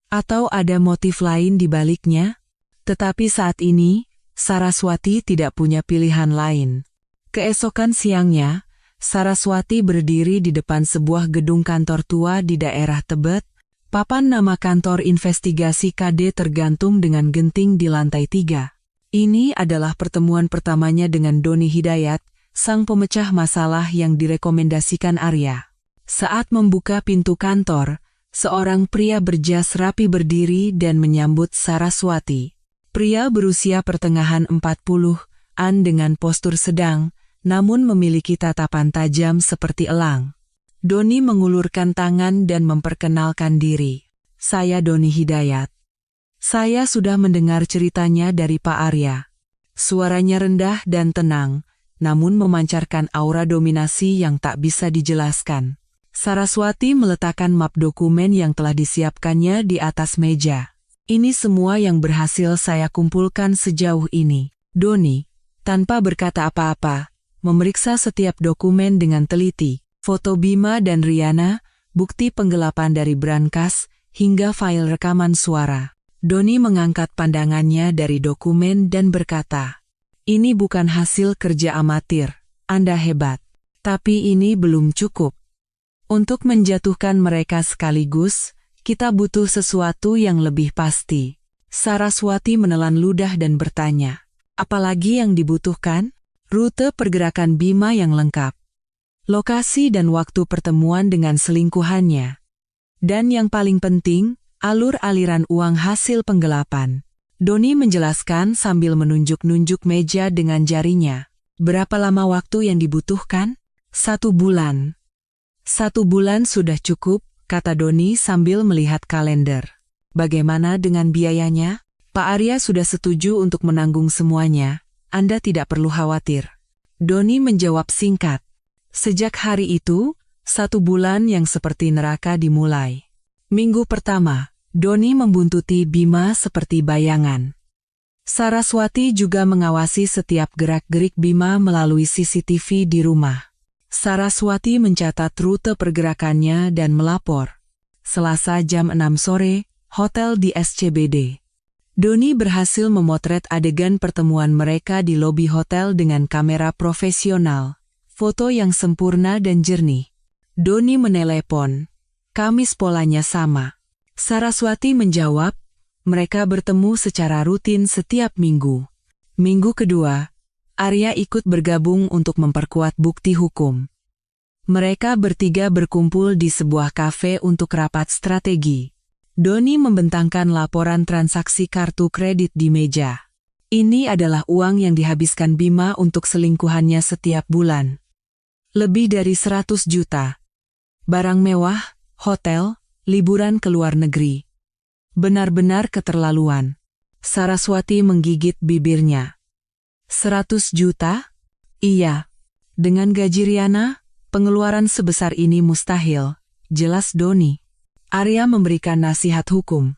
Atau ada motif lain di baliknya? Tetapi saat ini, Saraswati tidak punya pilihan lain. Keesokan siangnya, Saraswati berdiri di depan sebuah gedung kantor tua di daerah Tebet. Papan nama kantor investigasi KD tergantung dengan genting di lantai 3. Ini adalah pertemuan pertamanya dengan Doni Hidayat, sang pemecah masalah yang direkomendasikan Arya. Saat membuka pintu kantor, seorang pria berjas rapi berdiri dan menyambut Saraswati. Pria berusia pertengahan 40-an dengan postur sedang, namun memiliki tatapan tajam seperti elang. Doni mengulurkan tangan dan memperkenalkan diri. Saya Doni Hidayat. Saya sudah mendengar ceritanya dari Pak Arya. Suaranya rendah dan tenang, namun memancarkan aura dominasi yang tak bisa dijelaskan. Saraswati meletakkan map dokumen yang telah disiapkannya di atas meja. Ini semua yang berhasil saya kumpulkan sejauh ini. Doni, tanpa berkata apa-apa, memeriksa setiap dokumen dengan teliti. Foto Bima dan Riana, bukti penggelapan dari brankas, hingga file rekaman suara. Doni mengangkat pandangannya dari dokumen dan berkata, ini bukan hasil kerja amatir, Anda hebat. Tapi ini belum cukup. Untuk menjatuhkan mereka sekaligus, kita butuh sesuatu yang lebih pasti. Saraswati menelan ludah dan bertanya, apalagi yang dibutuhkan? Rute pergerakan Bima yang lengkap. Lokasi dan waktu pertemuan dengan selingkuhannya. Dan yang paling penting, alur aliran uang hasil penggelapan. Doni menjelaskan sambil menunjuk-nunjuk meja dengan jarinya. Berapa lama waktu yang dibutuhkan? 1 bulan. 1 bulan sudah cukup, kata Doni sambil melihat kalender. Bagaimana dengan biayanya? Pak Arya sudah setuju untuk menanggung semuanya. Anda tidak perlu khawatir. Doni menjawab singkat. Sejak hari itu, 1 bulan yang seperti neraka dimulai. Minggu pertama, Doni membuntuti Bima seperti bayangan. Saraswati juga mengawasi setiap gerak-gerik Bima melalui CCTV di rumah. Saraswati mencatat rute pergerakannya dan melapor. Selasa jam 6 sore, hotel di SCBD. Doni berhasil memotret adegan pertemuan mereka di lobi hotel dengan kamera profesional. Foto yang sempurna dan jernih. Doni menelepon. Kamis polanya sama. Saraswati menjawab, mereka bertemu secara rutin setiap minggu. Minggu kedua, Arya ikut bergabung untuk memperkuat bukti hukum. Mereka bertiga berkumpul di sebuah kafe untuk rapat strategi. Doni membentangkan laporan transaksi kartu kredit di meja. Ini adalah uang yang dihabiskan Bima untuk selingkuhannya setiap bulan. Lebih dari 100 juta. Barang mewah, hotel, liburan ke luar negeri. Benar-benar keterlaluan. Saraswati menggigit bibirnya. 100 juta? Iya. Dengan gaji Riana, pengeluaran sebesar ini mustahil, jelas Doni. Arya memberikan nasihat hukum.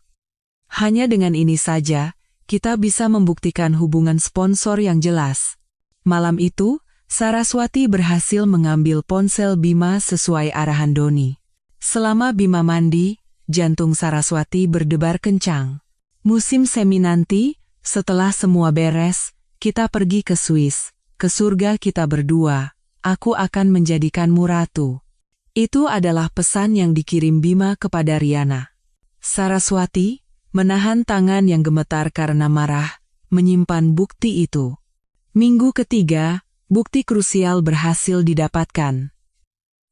Hanya dengan ini saja, kita bisa membuktikan hubungan sponsor yang jelas. Malam itu, Saraswati berhasil mengambil ponsel Bima sesuai arahan Doni. Selama Bima mandi, jantung Saraswati berdebar kencang. Musim semi nanti, setelah semua beres, kita pergi ke Swiss, ke surga kita berdua. Aku akan menjadikanmu ratu. Itu adalah pesan yang dikirim Bima kepada Riana. Saraswati menahan tangan yang gemetar karena marah, menyimpan bukti itu. Minggu ketiga, bukti krusial berhasil didapatkan.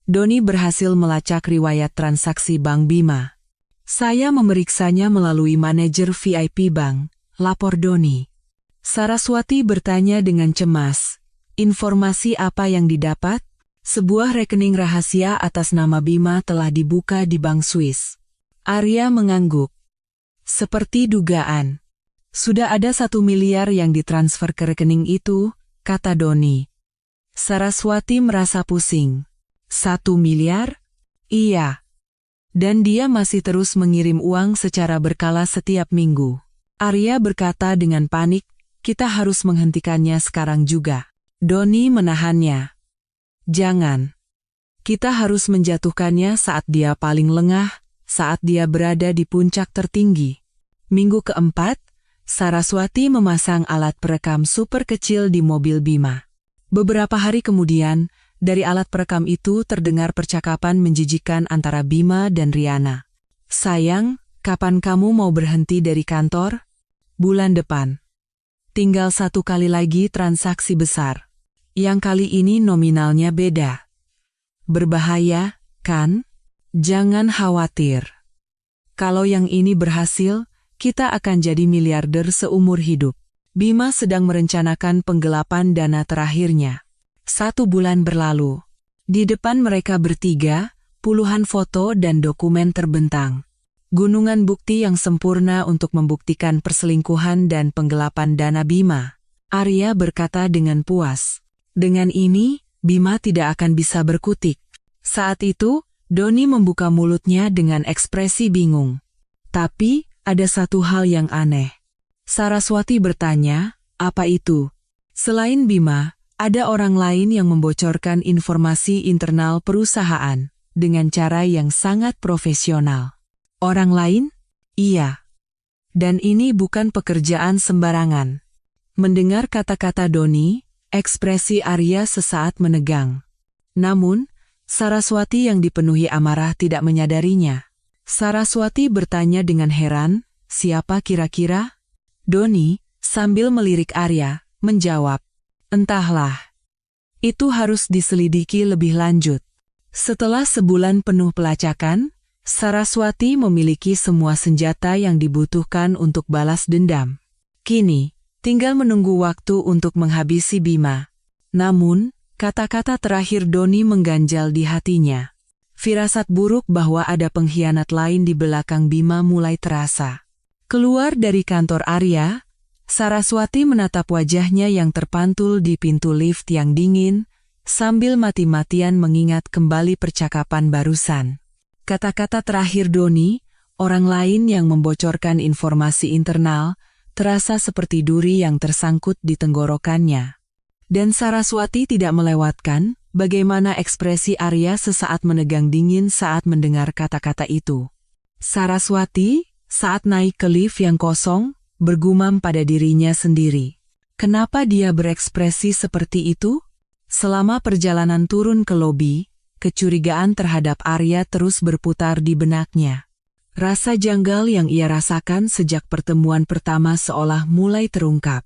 Doni berhasil melacak riwayat transaksi Bank Bima. Saya memeriksanya melalui manajer VIP Bank, lapor Doni. Saraswati bertanya dengan cemas. Informasi apa yang didapat? Sebuah rekening rahasia atas nama Bima telah dibuka di Bank Swiss. Arya mengangguk. Seperti dugaan. Sudah ada 1 miliar yang ditransfer ke rekening itu, kata Doni. Saraswati merasa pusing. 1 miliar? Iya. Dan dia masih terus mengirim uang secara berkala setiap minggu. Arya berkata dengan panik, kita harus menghentikannya sekarang juga. Doni menahannya. Jangan. Kita harus menjatuhkannya saat dia paling lengah, saat dia berada di puncak tertinggi. Minggu keempat, Saraswati memasang alat perekam super kecil di mobil Bima. Beberapa hari kemudian, dari alat perekam itu terdengar percakapan menjijikkan antara Bima dan Riana. Sayang, kapan kamu mau berhenti dari kantor? Bulan depan. Tinggal 1 kali lagi transaksi besar. Yang kali ini nominalnya beda. Berbahaya, kan? Jangan khawatir. Kalau yang ini berhasil, kita akan jadi miliarder seumur hidup. Bima sedang merencanakan penggelapan dana terakhirnya. 1 bulan berlalu. Di depan mereka bertiga, puluhan foto dan dokumen terbentang. Gunungan bukti yang sempurna untuk membuktikan perselingkuhan dan penggelapan dana Bima. Arya berkata dengan puas. Dengan ini, Bima tidak akan bisa berkutik. Saat itu, Doni membuka mulutnya dengan ekspresi bingung. Tapi, ada satu hal yang aneh. Saraswati bertanya, apa itu? Selain Bima, ada orang lain yang membocorkan informasi internal perusahaan dengan cara yang sangat profesional. Orang lain? Iya. Dan ini bukan pekerjaan sembarangan. Mendengar kata-kata Doni, ekspresi Arya sesaat menegang. Namun, Saraswati yang dipenuhi amarah tidak menyadarinya. Saraswati bertanya dengan heran, siapa kira-kira? Doni, sambil melirik Arya, menjawab, entahlah. Itu harus diselidiki lebih lanjut. Setelah sebulan penuh pelacakan, Saraswati memiliki semua senjata yang dibutuhkan untuk balas dendam. Kini, tinggal menunggu waktu untuk menghabisi Bima. Namun, kata-kata terakhir Doni mengganjal di hatinya. Firasat buruk bahwa ada pengkhianat lain di belakang Bima mulai terasa. Keluar dari kantor Arya, Saraswati menatap wajahnya yang terpantul di pintu lift yang dingin, sambil mati-matian mengingat kembali percakapan barusan. Kata-kata terakhir Doni, orang lain yang membocorkan informasi internal, terasa seperti duri yang tersangkut di tenggorokannya. Dan Saraswati tidak melewatkan bagaimana ekspresi Arya sesaat menegang dingin saat mendengar kata-kata itu. Saraswati, saat naik ke lift yang kosong, bergumam pada dirinya sendiri. Kenapa dia berekspresi seperti itu? Selama perjalanan turun ke lobi, kecurigaan terhadap Arya terus berputar di benaknya. Rasa janggal yang ia rasakan sejak pertemuan pertama seolah mulai terungkap.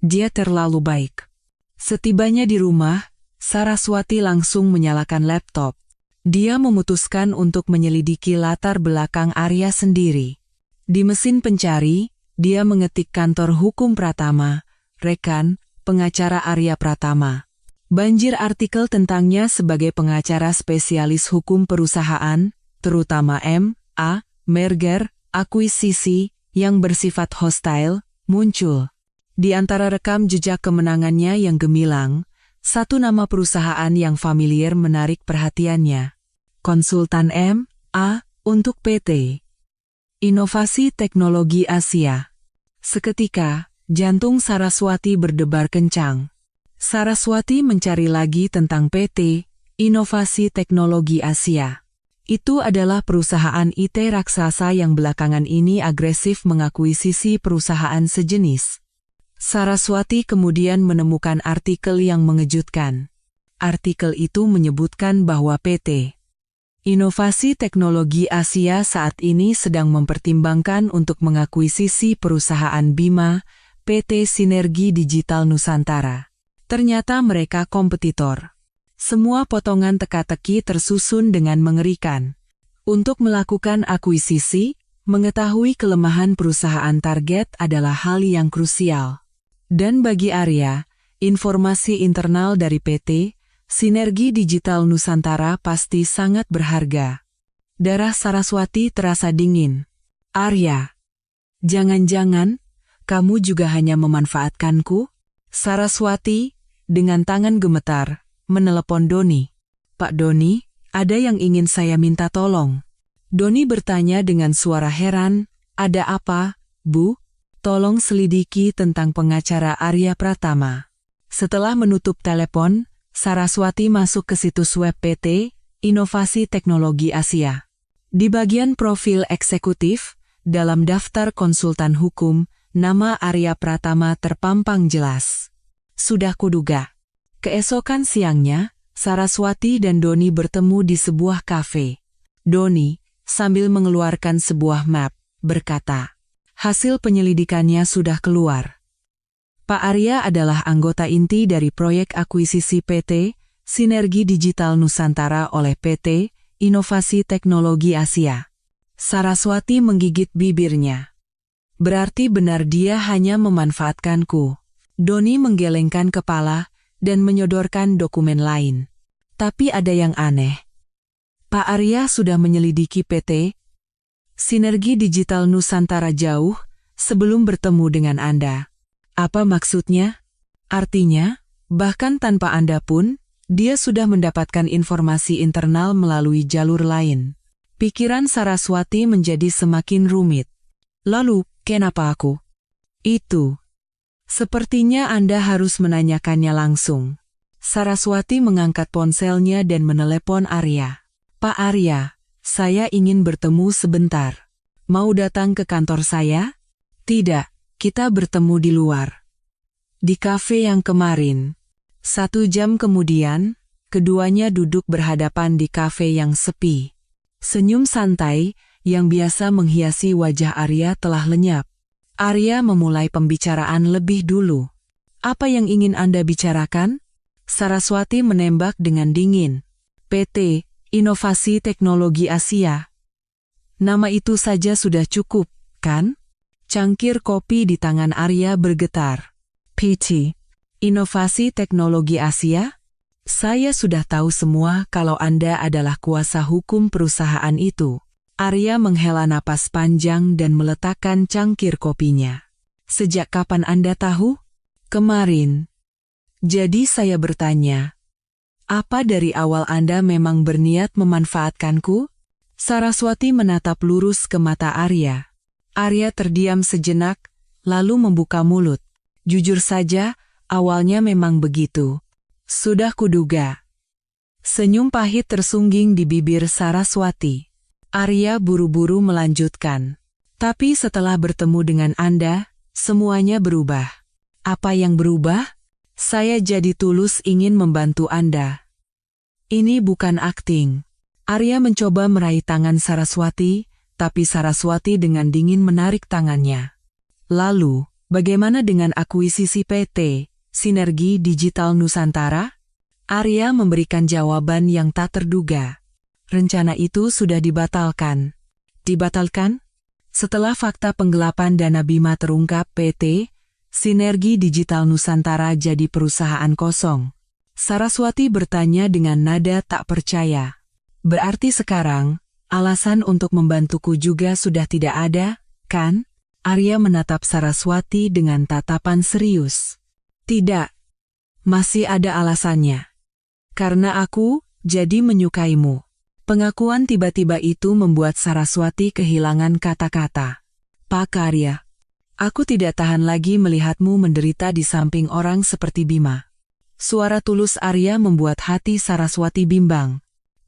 Dia terlalu baik. Setibanya di rumah, Saraswati langsung menyalakan laptop. Dia memutuskan untuk menyelidiki latar belakang Arya sendiri. Di mesin pencari, dia mengetik kantor hukum Pratama, rekan, pengacara Arya Pratama. Banjir artikel tentangnya sebagai pengacara spesialis hukum perusahaan, terutama M, merger, akuisisi, yang bersifat hostile, muncul. Di antara rekam jejak kemenangannya yang gemilang, satu nama perusahaan yang familiar menarik perhatiannya. Konsultan M.A. untuk PT Inovasi Teknologi Asia. Seketika, jantung Saraswati berdebar kencang. Saraswati mencari lagi tentang PT Inovasi Teknologi Asia. Itu adalah perusahaan IT raksasa yang belakangan ini agresif mengakuisisi perusahaan sejenis. Saraswati kemudian menemukan artikel yang mengejutkan. Artikel itu menyebutkan bahwa PT Inovasi Teknologi Asia saat ini sedang mempertimbangkan untuk mengakuisisi perusahaan Bima, PT Sinergi Digital Nusantara. Ternyata mereka kompetitor. Semua potongan teka-teki tersusun dengan mengerikan. Untuk melakukan akuisisi, mengetahui kelemahan perusahaan target adalah hal yang krusial. Dan bagi Arya, informasi internal dari PT Sinergi Digital Nusantara pasti sangat berharga. Darah Saraswati terasa dingin. Arya, jangan-jangan kamu juga hanya memanfaatkanku? Saraswati, dengan tangan gemetar, menelepon Doni. Pak Doni, ada yang ingin saya minta tolong. Doni bertanya dengan suara heran, ada apa, Bu? Tolong selidiki tentang pengacara Arya Pratama. Setelah menutup telepon, Saraswati masuk ke situs web PT Inovasi Teknologi Asia. Di bagian profil eksekutif, dalam daftar konsultan hukum, nama Arya Pratama terpampang jelas. Sudah kuduga. Keesokan siangnya, Saraswati dan Doni bertemu di sebuah kafe. Doni, sambil mengeluarkan sebuah map, berkata, hasil penyelidikannya sudah keluar. Pak Arya adalah anggota inti dari proyek akuisisi PT Sinergi Digital Nusantara oleh PT Inovasi Teknologi Asia. Saraswati menggigit bibirnya. Berarti benar dia hanya memanfaatkanku. Doni menggelengkan kepala dan menyodorkan dokumen lain. Tapi ada yang aneh. Pak Arya sudah menyelidiki PT Sinergi Digital Nusantara jauh sebelum bertemu dengan Anda. Apa maksudnya? Artinya, bahkan tanpa Anda pun, dia sudah mendapatkan informasi internal melalui jalur lain. Pikiran Saraswati menjadi semakin rumit. Lalu, kenapa aku? Itu. Sepertinya Anda harus menanyakannya langsung. Saraswati mengangkat ponselnya dan menelepon Arya. Pak Arya, saya ingin bertemu sebentar. Mau datang ke kantor saya? Tidak, kita bertemu di luar. Di kafe yang kemarin. 1 jam kemudian, keduanya duduk berhadapan di kafe yang sepi. Senyum santai yang biasa menghiasi wajah Arya telah lenyap. Arya memulai pembicaraan lebih dulu. Apa yang ingin Anda bicarakan? Saraswati menembak dengan dingin. PT Inovasi Teknologi Asia. Nama itu saja sudah cukup, kan? Cangkir kopi di tangan Arya bergetar. PT Inovasi Teknologi Asia? Saya sudah tahu semua kalau Anda adalah kuasa hukum perusahaan itu. Arya menghela napas panjang dan meletakkan cangkir kopinya. Sejak kapan Anda tahu? Kemarin. Jadi saya bertanya, apa dari awal Anda memang berniat memanfaatkanku? Saraswati menatap lurus ke mata Arya. Arya terdiam sejenak, lalu membuka mulut. Jujur saja, awalnya memang begitu. Sudah kuduga. Senyum pahit tersungging di bibir Saraswati. Arya buru-buru melanjutkan. Tapi setelah bertemu dengan Anda, semuanya berubah. Apa yang berubah? Saya jadi tulus ingin membantu Anda. Ini bukan akting. Arya mencoba meraih tangan Saraswati, tapi Saraswati dengan dingin menarik tangannya. Lalu, bagaimana dengan akuisisi PT Sinergi Digital Nusantara? Arya memberikan jawaban yang tak terduga. Rencana itu sudah dibatalkan. Dibatalkan? Setelah fakta penggelapan dana Bima terungkap, PT Sinergi Digital Nusantara jadi perusahaan kosong. Saraswati bertanya dengan nada tak percaya. Berarti sekarang, Alasan untuk membantuku juga sudah tidak ada, kan? Arya menatap Saraswati dengan tatapan serius. Tidak. Masih ada alasannya. Karena aku jadi menyukaimu. Pengakuan tiba-tiba itu membuat Saraswati kehilangan kata-kata. Pak Arya, aku tidak tahan lagi melihatmu menderita di samping orang seperti Bima. Suara tulus Arya membuat hati Saraswati bimbang.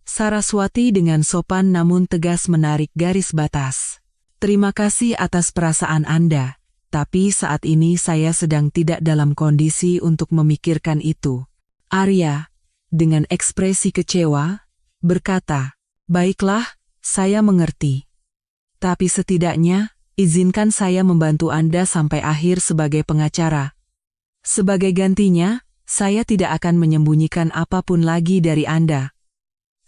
Saraswati dengan sopan namun tegas menarik garis batas. Terima kasih atas perasaan Anda, tapi saat ini saya sedang tidak dalam kondisi untuk memikirkan itu. Arya, dengan ekspresi kecewa, berkata, baiklah, saya mengerti. Tapi setidaknya, izinkan saya membantu Anda sampai akhir sebagai pengacara. Sebagai gantinya, saya tidak akan menyembunyikan apapun lagi dari Anda.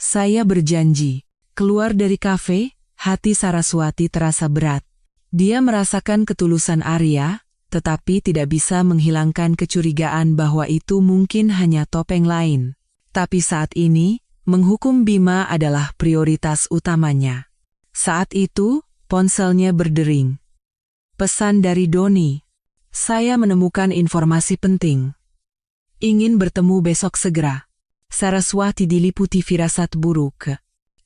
Saya berjanji. Keluar dari kafe, hati Saraswati terasa berat. Dia merasakan ketulusan Arya, tetapi tidak bisa menghilangkan kecurigaan bahwa itu mungkin hanya topeng lain. Tapi saat ini, menghukum Bima adalah prioritas utamanya. Saat itu, ponselnya berdering. Pesan dari Doni. Saya menemukan informasi penting. Ingin bertemu besok segera. Saraswati diliputi firasat buruk.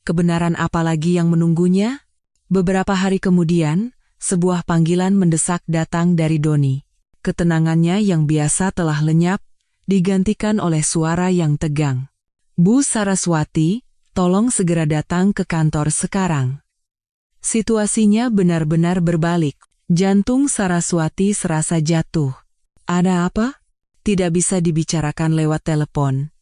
Kebenaran apa lagi yang menunggunya? Beberapa hari kemudian, sebuah panggilan mendesak datang dari Doni. Ketenangannya yang biasa telah lenyap, digantikan oleh suara yang tegang. Bu Saraswati, tolong segera datang ke kantor sekarang. Situasinya benar-benar berbalik. Jantung Saraswati serasa jatuh. Ada apa? Tidak bisa dibicarakan lewat telepon.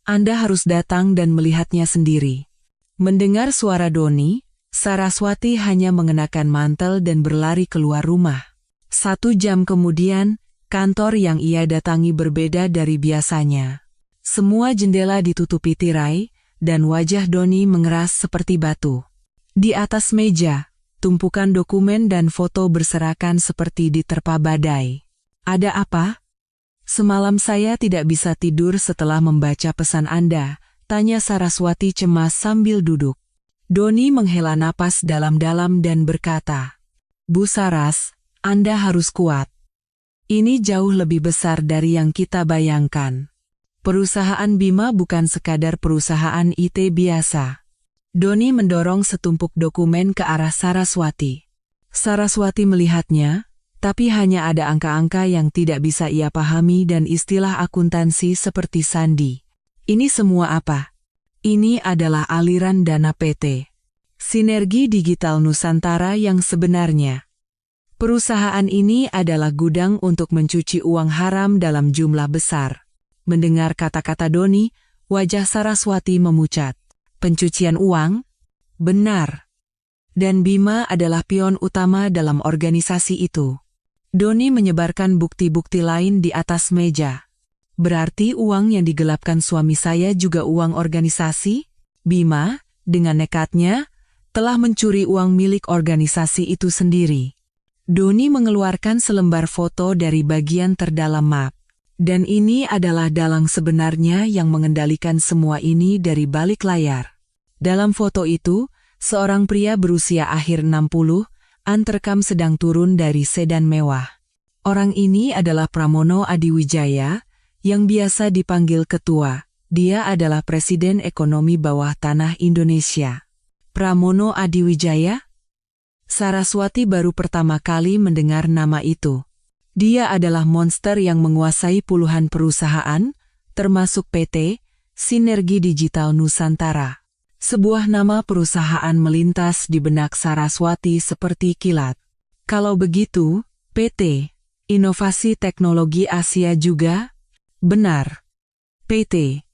Anda harus datang dan melihatnya sendiri. Mendengar suara Doni, Saraswati hanya mengenakan mantel dan berlari keluar rumah. 1 jam kemudian, kantor yang ia datangi berbeda dari biasanya. Semua jendela ditutupi tirai, dan wajah Doni mengeras seperti batu. Di atas meja, tumpukan dokumen dan foto berserakan seperti diterpa badai. Ada apa? Semalam saya tidak bisa tidur setelah membaca pesan Anda, tanya Saraswati cemas sambil duduk. Doni menghela napas dalam-dalam dan berkata, Bu Saras, Anda harus kuat. Ini jauh lebih besar dari yang kita bayangkan. Perusahaan Bima bukan sekadar perusahaan IT biasa. Doni mendorong setumpuk dokumen ke arah Saraswati. Saraswati melihatnya, tapi hanya ada angka-angka yang tidak bisa ia pahami dan istilah akuntansi seperti sandi. Ini semua apa? Ini adalah aliran dana PT Sinergi Digital Nusantara yang sebenarnya. Perusahaan ini adalah gudang untuk mencuci uang haram dalam jumlah besar. Mendengar kata-kata Doni, wajah Saraswati memucat. Pencucian uang? Benar. Dan Bima adalah pion utama dalam organisasi itu. Doni menyebarkan bukti-bukti lain di atas meja. Berarti uang yang digelapkan suami saya juga uang organisasi? Bima, dengan nekatnya, telah mencuri uang milik organisasi itu sendiri. Doni mengeluarkan selembar foto dari bagian terdalam map. Dan ini adalah dalang sebenarnya yang mengendalikan semua ini dari balik layar. Dalam foto itu, seorang pria berusia akhir 60-an terekam sedang turun dari sedan mewah. Orang ini adalah Pramono Adiwijaya, yang biasa dipanggil ketua. Dia adalah Presiden Ekonomi Bawah Tanah Indonesia. Pramono Adiwijaya? Saraswati baru pertama kali mendengar nama itu. Dia adalah monster yang menguasai puluhan perusahaan, termasuk PT Sinergi Digital Nusantara. Sebuah nama perusahaan melintas di benak Saraswati seperti kilat. Kalau begitu, PT Inovasi Teknologi Asia juga? Benar. PT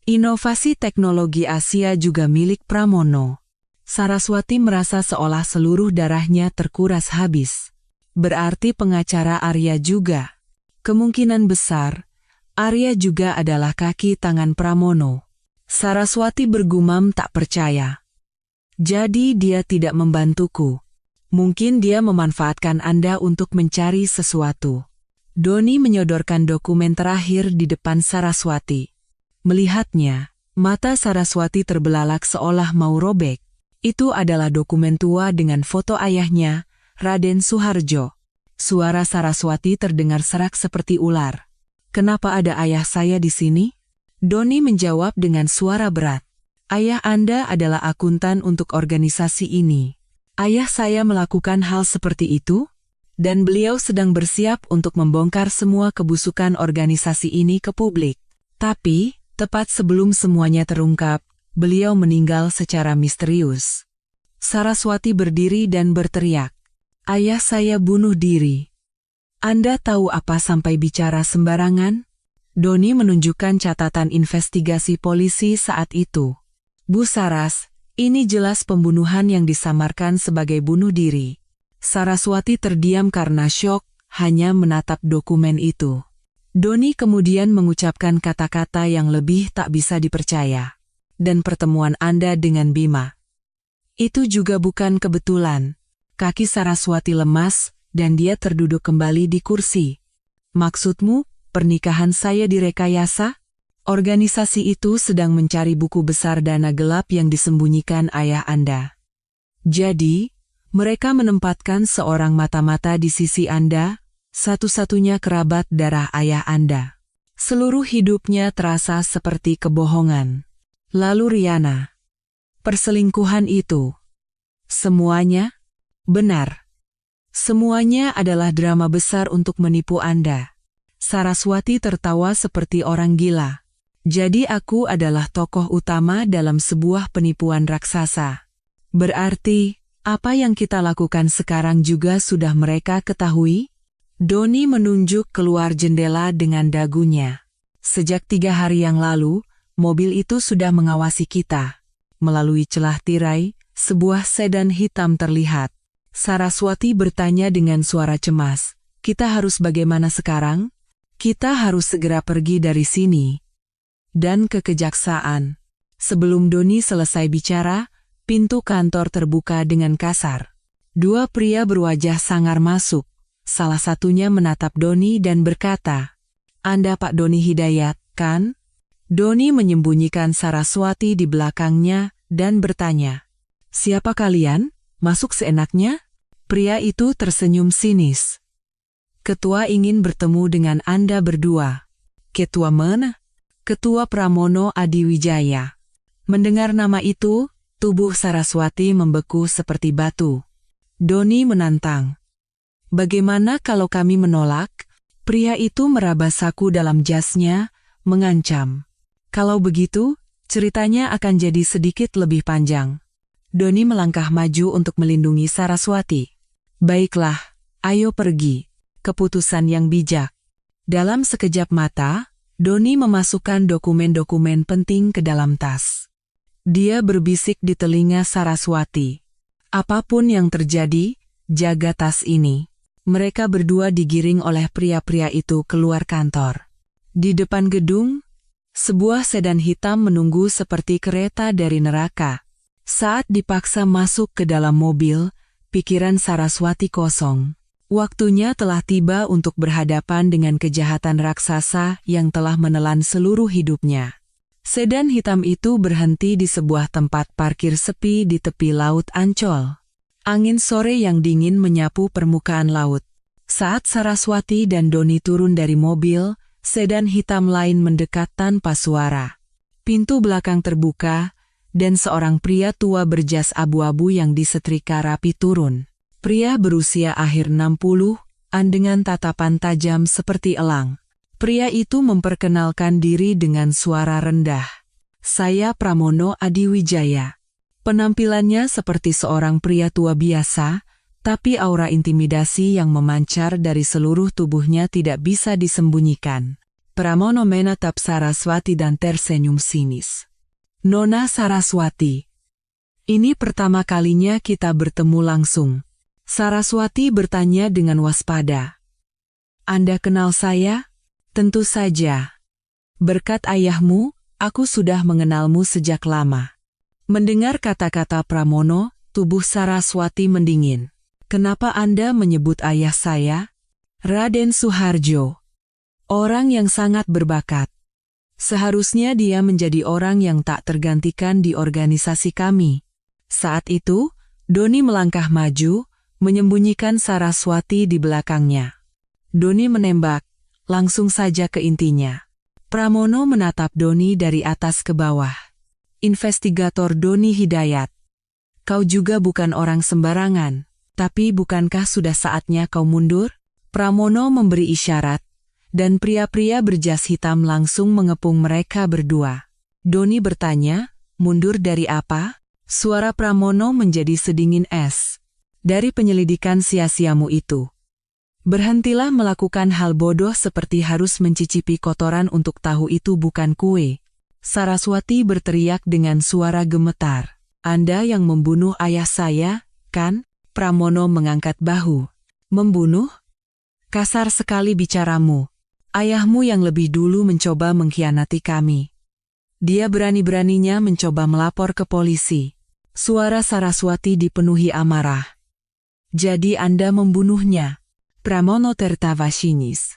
Inovasi Teknologi Asia juga milik Pramono. Saraswati merasa seolah seluruh darahnya terkuras habis. Berarti pengacara Arya juga. Kemungkinan besar, Arya juga adalah kaki tangan Pramono. Saraswati bergumam tak percaya. Jadi dia tidak membantuku. Mungkin dia memanfaatkan Anda untuk mencari sesuatu. Doni menyodorkan dokumen terakhir di depan Saraswati. Melihatnya, mata Saraswati terbelalak seolah mau robek. Itu adalah dokumen tua dengan foto ayahnya, Raden Suharjo. Suara Saraswati terdengar serak seperti ular. Kenapa ada ayah saya di sini? Doni menjawab dengan suara berat. Ayah Anda adalah akuntan untuk organisasi ini. Ayah saya melakukan hal seperti itu, dan beliau sedang bersiap untuk membongkar semua kebusukan organisasi ini ke publik. Tapi, tepat sebelum semuanya terungkap, beliau meninggal secara misterius. Saraswati berdiri dan berteriak, "Ayah saya bunuh diri." Anda tahu apa sampai bicara sembarangan? Doni menunjukkan catatan investigasi polisi saat itu. Bu Saras, ini jelas pembunuhan yang disamarkan sebagai bunuh diri. Saraswati terdiam karena syok, hanya menatap dokumen itu. Doni kemudian mengucapkan kata-kata yang lebih tak bisa dipercaya. Dan pertemuan Anda dengan Bima. Itu juga bukan kebetulan. Kaki Saraswati lemas, dan dia terduduk kembali di kursi. Maksudmu, pernikahan saya direkayasa? Organisasi itu sedang mencari buku besar dana gelap yang disembunyikan ayah Anda. Jadi, mereka menempatkan seorang mata-mata di sisi Anda, satu-satunya kerabat darah ayah Anda. Seluruh hidupnya terasa seperti kebohongan. Lalu Riana. Perselingkuhan itu. Semuanya? Benar. Semuanya adalah drama besar untuk menipu Anda. Saraswati tertawa seperti orang gila. Jadi aku adalah tokoh utama dalam sebuah penipuan raksasa. Berarti, apa yang kita lakukan sekarang juga sudah mereka ketahui? Doni menunjuk keluar jendela dengan dagunya. Sejak 3 hari yang lalu, mobil itu sudah mengawasi kita. Melalui celah tirai, sebuah sedan hitam terlihat. Saraswati bertanya dengan suara cemas, "Kita harus bagaimana sekarang?" "Kita harus segera pergi dari sini." Dan ke kejaksaan. Sebelum Doni selesai bicara, pintu kantor terbuka dengan kasar. 2 pria berwajah sangar masuk. Salah satunya menatap Doni dan berkata, "Anda Pak Doni Hidayat, kan?" Doni menyembunyikan Saraswati di belakangnya dan bertanya, "Siapa kalian? Masuk seenaknya?" Pria itu tersenyum sinis. "Ketua ingin bertemu dengan Anda berdua." "Ketua mana?" "Ketua Pramono Adiwijaya." Mendengar nama itu, tubuh Saraswati membeku seperti batu. Doni menantang, "Bagaimana kalau kami menolak?" Pria itu meraba saku dalam jasnya, mengancam, "Kalau begitu, ceritanya akan jadi sedikit lebih panjang." Doni melangkah maju untuk melindungi Saraswati. "Baiklah, ayo pergi." Keputusan yang bijak. Dalam sekejap mata, Doni memasukkan dokumen-dokumen penting ke dalam tas. Dia berbisik di telinga Saraswati, "Apapun yang terjadi, jaga tas ini." Mereka berdua digiring oleh pria-pria itu keluar kantor. Di depan gedung, sebuah sedan hitam menunggu seperti kereta dari neraka. Saat dipaksa masuk ke dalam mobil, pikiran Saraswati kosong. Waktunya telah tiba untuk berhadapan dengan kejahatan raksasa yang telah menelan seluruh hidupnya. Sedan hitam itu berhenti di sebuah tempat parkir sepi di tepi Laut Ancol. Angin sore yang dingin menyapu permukaan laut. Saat Saraswati dan Doni turun dari mobil, sedan hitam lain mendekat tanpa suara. Pintu belakang terbuka, dan seorang pria tua berjas abu-abu yang disetrika rapi turun. Pria berusia akhir 60-an dengan tatapan tajam seperti elang. Pria itu memperkenalkan diri dengan suara rendah. "Saya Pramono Adiwijaya." Penampilannya seperti seorang pria tua biasa, tapi aura intimidasi yang memancar dari seluruh tubuhnya tidak bisa disembunyikan. Pramono menatap Saraswati dan tersenyum sinis. "Nona Saraswati, ini pertama kalinya kita bertemu langsung." Saraswati bertanya dengan waspada. "Anda kenal saya?" "Tentu saja. Berkat ayahmu, aku sudah mengenalmu sejak lama." Mendengar kata-kata Pramono, tubuh Saraswati mendingin. "Kenapa Anda menyebut ayah saya?" "Raden Suharjo. Orang yang sangat berbakat. Seharusnya dia menjadi orang yang tak tergantikan di organisasi kami." Saat itu, Doni melangkah maju, menyembunyikan Saraswati di belakangnya. Doni menembak, langsung saja ke intinya. Pramono menatap Doni dari atas ke bawah. Investigator Doni Hidayat. Kau juga bukan orang sembarangan, tapi bukankah sudah saatnya kau mundur? Pramono memberi isyarat, dan pria-pria berjas hitam langsung mengepung mereka berdua. Doni bertanya, mundur dari apa? Suara Pramono menjadi sedingin es. Dari penyelidikan sia-siamu itu. Berhentilah melakukan hal bodoh seperti harus mencicipi kotoran untuk tahu itu bukan kue. Saraswati berteriak dengan suara gemetar. Anda yang membunuh ayah saya, kan? Pramono mengangkat bahu. Membunuh? Kasar sekali bicaramu. Ayahmu yang lebih dulu mencoba mengkhianati kami. Dia berani-beraninya mencoba melapor ke polisi. Suara Saraswati dipenuhi amarah. Jadi Anda membunuhnya. Pramono tertawa sinis.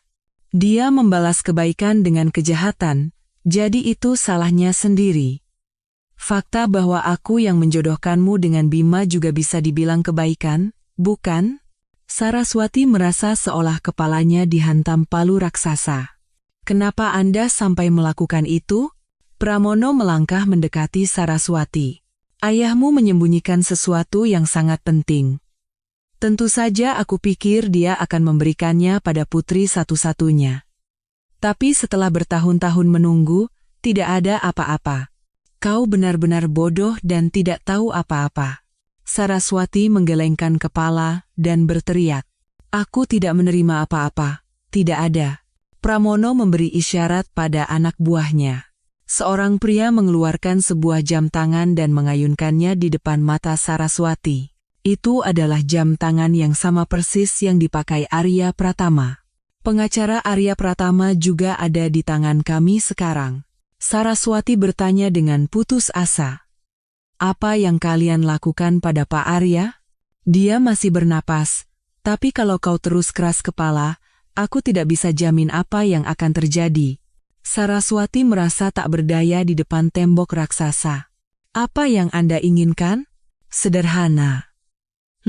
Dia membalas kebaikan dengan kejahatan, jadi itu salahnya sendiri. Fakta bahwa aku yang menjodohkanmu dengan Bima juga bisa dibilang kebaikan, bukan? Saraswati merasa seolah kepalanya dihantam palu raksasa. Kenapa Anda sampai melakukan itu? Pramono melangkah mendekati Saraswati. Ayahmu menyembunyikan sesuatu yang sangat penting. Tentu saja aku pikir dia akan memberikannya pada putri satu-satunya. Tapi setelah bertahun-tahun menunggu, tidak ada apa-apa. Kau benar-benar bodoh dan tidak tahu apa-apa. Saraswati menggelengkan kepala dan berteriak. Aku tidak menerima apa-apa. Tidak ada. Pramono memberi isyarat pada anak buahnya. Seorang pria mengeluarkan sebuah jam tangan dan mengayunkannya di depan mata Saraswati. Itu adalah jam tangan yang sama persis yang dipakai Arya Pratama. Pengacara Arya Pratama juga ada di tangan kami sekarang. Saraswati bertanya dengan putus asa. Apa yang kalian lakukan pada Pak Arya? Dia masih bernapas, tapi kalau kau terus keras kepala, aku tidak bisa jamin apa yang akan terjadi. Saraswati merasa tak berdaya di depan tembok raksasa. Apa yang Anda inginkan? Sederhana.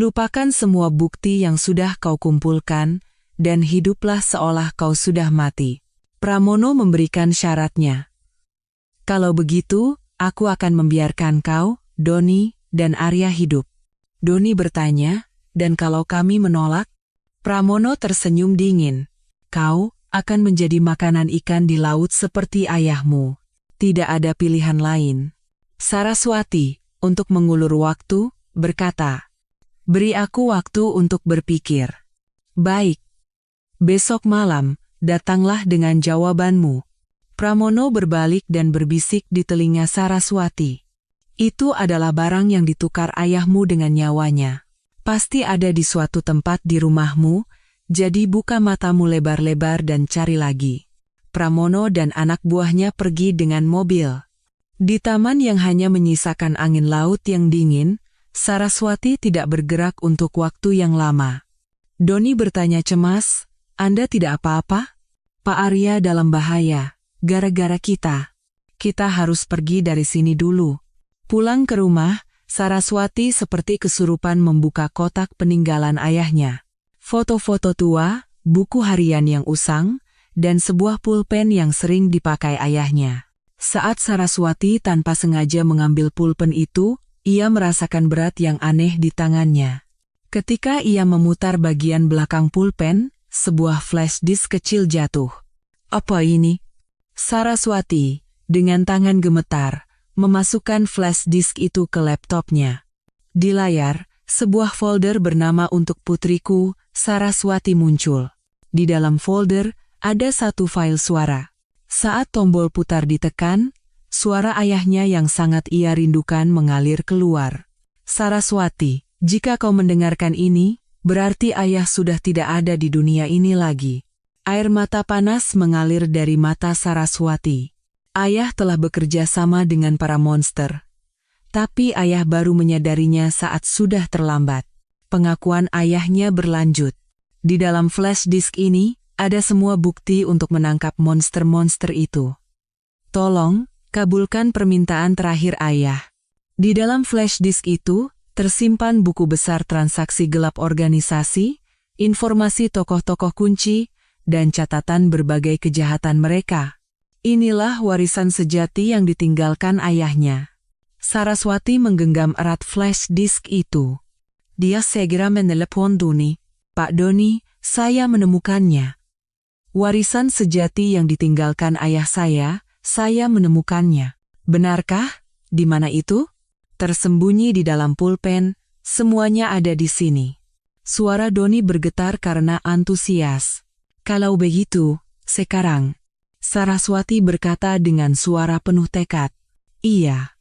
Lupakan semua bukti yang sudah kau kumpulkan, dan hiduplah seolah kau sudah mati. Pramono memberikan syaratnya. Kalau begitu, aku akan membiarkan kau, Doni, dan Arya hidup. Doni bertanya, dan kalau kami menolak? Pramono tersenyum dingin. Kau akan menjadi makanan ikan di laut seperti ayahmu. Tidak ada pilihan lain. Saraswati, untuk mengulur waktu, berkata, beri aku waktu untuk berpikir. Baik. Besok malam, datanglah dengan jawabanmu. Pramono berbalik dan berbisik di telinga Saraswati. Itu adalah barang yang ditukar ayahmu dengan nyawanya. Pasti ada di suatu tempat di rumahmu, jadi buka matamu lebar-lebar dan cari lagi. Pramono dan anak buahnya pergi dengan mobil. Di taman yang hanya menyisakan angin laut yang dingin, Saraswati tidak bergerak untuk waktu yang lama. Doni bertanya cemas, Anda tidak apa-apa? Pak Arya dalam bahaya. Gara-gara kita. Kita harus pergi dari sini dulu. Pulang ke rumah, Saraswati seperti kesurupan membuka kotak peninggalan ayahnya. Foto-foto tua, buku harian yang usang, dan sebuah pulpen yang sering dipakai ayahnya. Saat Saraswati tanpa sengaja mengambil pulpen itu, ia merasakan berat yang aneh di tangannya. Ketika ia memutar bagian belakang pulpen, sebuah flash disk kecil jatuh. Apa ini? Saraswati, dengan tangan gemetar, memasukkan flash disk itu ke laptopnya. Di layar, sebuah folder bernama Untuk Putriku, Saraswati muncul. Di dalam folder, ada satu file suara. Saat tombol putar ditekan, suara ayahnya yang sangat ia rindukan mengalir keluar. Saraswati, jika kau mendengarkan ini, berarti ayah sudah tidak ada di dunia ini lagi. Air mata panas mengalir dari mata Saraswati. Ayah telah bekerja sama dengan para monster. Tapi ayah baru menyadarinya saat sudah terlambat. Pengakuan ayahnya berlanjut. Di dalam flash disk ini, ada semua bukti untuk menangkap monster-monster itu. Tolong, kabulkan permintaan terakhir ayah. Di dalam flash disk itu, tersimpan buku besar transaksi gelap organisasi, informasi tokoh-tokoh kunci, dan catatan berbagai kejahatan mereka. Inilah warisan sejati yang ditinggalkan ayahnya. Saraswati menggenggam erat flash disk itu. Dia segera menelepon Doni. Pak Doni, saya menemukannya. Warisan sejati yang ditinggalkan ayah saya menemukannya. Benarkah? Di mana itu? Tersembunyi di dalam pulpen, semuanya ada di sini. Suara Doni bergetar karena antusias. Kalau begitu, sekarang, Saraswati berkata dengan suara penuh tekad. Iya.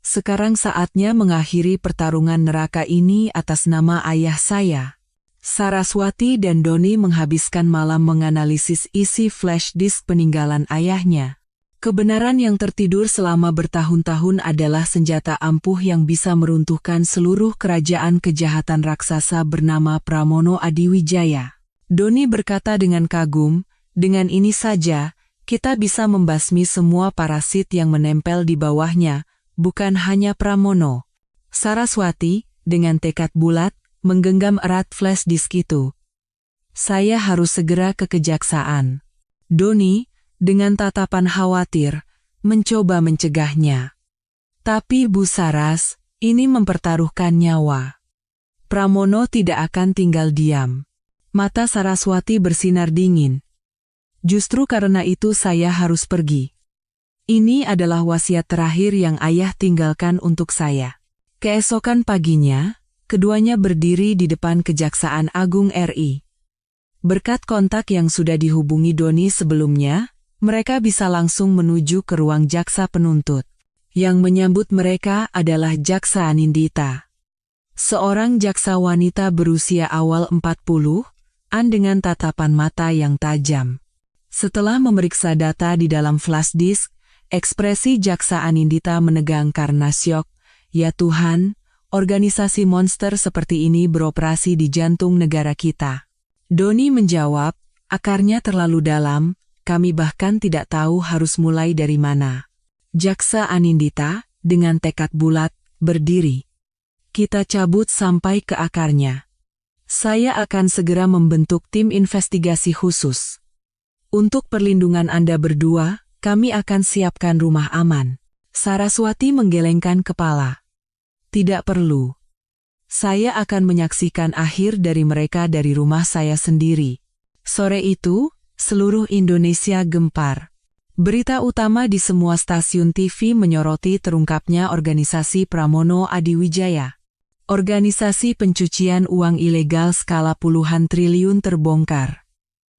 Sekarang saatnya mengakhiri pertarungan neraka ini atas nama ayah saya. Saraswati dan Doni menghabiskan malam menganalisis isi flash disk peninggalan ayahnya. Kebenaran yang tertidur selama bertahun-tahun adalah senjata ampuh yang bisa meruntuhkan seluruh kerajaan kejahatan raksasa bernama Pramono Adiwijaya. Doni berkata dengan kagum, dengan ini saja, kita bisa membasmi semua parasit yang menempel di bawahnya, bukan hanya Pramono. Saraswati, dengan tekad bulat, menggenggam erat flash disk itu. Saya harus segera ke kejaksaan. Doni, dengan tatapan khawatir, mencoba mencegahnya. Tapi Bu Saras, ini mempertaruhkan nyawa. Pramono tidak akan tinggal diam. Mata Saraswati bersinar dingin. Justru karena itu saya harus pergi. Ini adalah wasiat terakhir yang ayah tinggalkan untuk saya. Keesokan paginya, keduanya berdiri di depan Kejaksaan Agung RI. Berkat kontak yang sudah dihubungi Doni sebelumnya, mereka bisa langsung menuju ke ruang jaksa penuntut. Yang menyambut mereka adalah Jaksa Anindita. Seorang jaksa wanita berusia awal 40-an dengan tatapan mata yang tajam. Setelah memeriksa data di dalam flash disk, ekspresi Jaksa Anindita menegang karena syok. Ya Tuhan, organisasi monster seperti ini beroperasi di jantung negara kita. Doni menjawab, akarnya terlalu dalam. Kami bahkan tidak tahu harus mulai dari mana. Jaksa Anindita, dengan tekad bulat, berdiri. Kita cabut sampai ke akarnya. Saya akan segera membentuk tim investigasi khusus. Untuk perlindungan Anda berdua, kami akan siapkan rumah aman. Saraswati menggelengkan kepala. Tidak perlu. Saya akan menyaksikan akhir dari mereka dari rumah saya sendiri. Sore itu, seluruh Indonesia gempar. Berita utama di semua stasiun TV menyoroti terungkapnya organisasi Pramono Adiwijaya. Organisasi pencucian uang ilegal skala puluhan triliun terbongkar.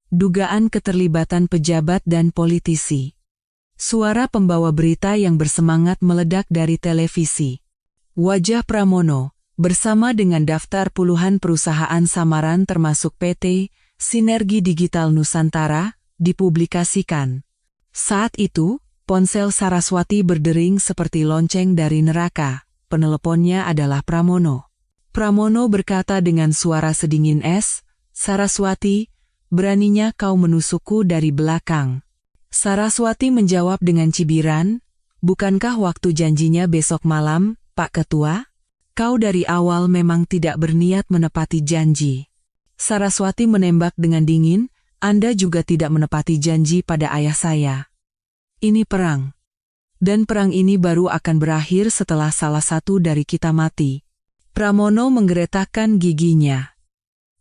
Dugaan keterlibatan pejabat dan politisi. Suara pembawa berita yang bersemangat meledak dari televisi. Wajah Pramono, bersama dengan daftar puluhan perusahaan samaran termasuk PT Sinergi Digital Nusantara, dipublikasikan. Saat itu, ponsel Saraswati berdering seperti lonceng dari neraka. Peneleponnya adalah Pramono. Pramono berkata dengan suara sedingin es, Saraswati, beraninya kau menusukku dari belakang. Saraswati menjawab dengan cibiran, bukankah waktu janjinya besok malam, Pak Ketua? Kau dari awal memang tidak berniat menepati janji. Saraswati menembak dengan dingin, Anda juga tidak menepati janji pada ayah saya. Ini perang. Dan perang ini baru akan berakhir setelah salah satu dari kita mati. Pramono menggeretakkan giginya.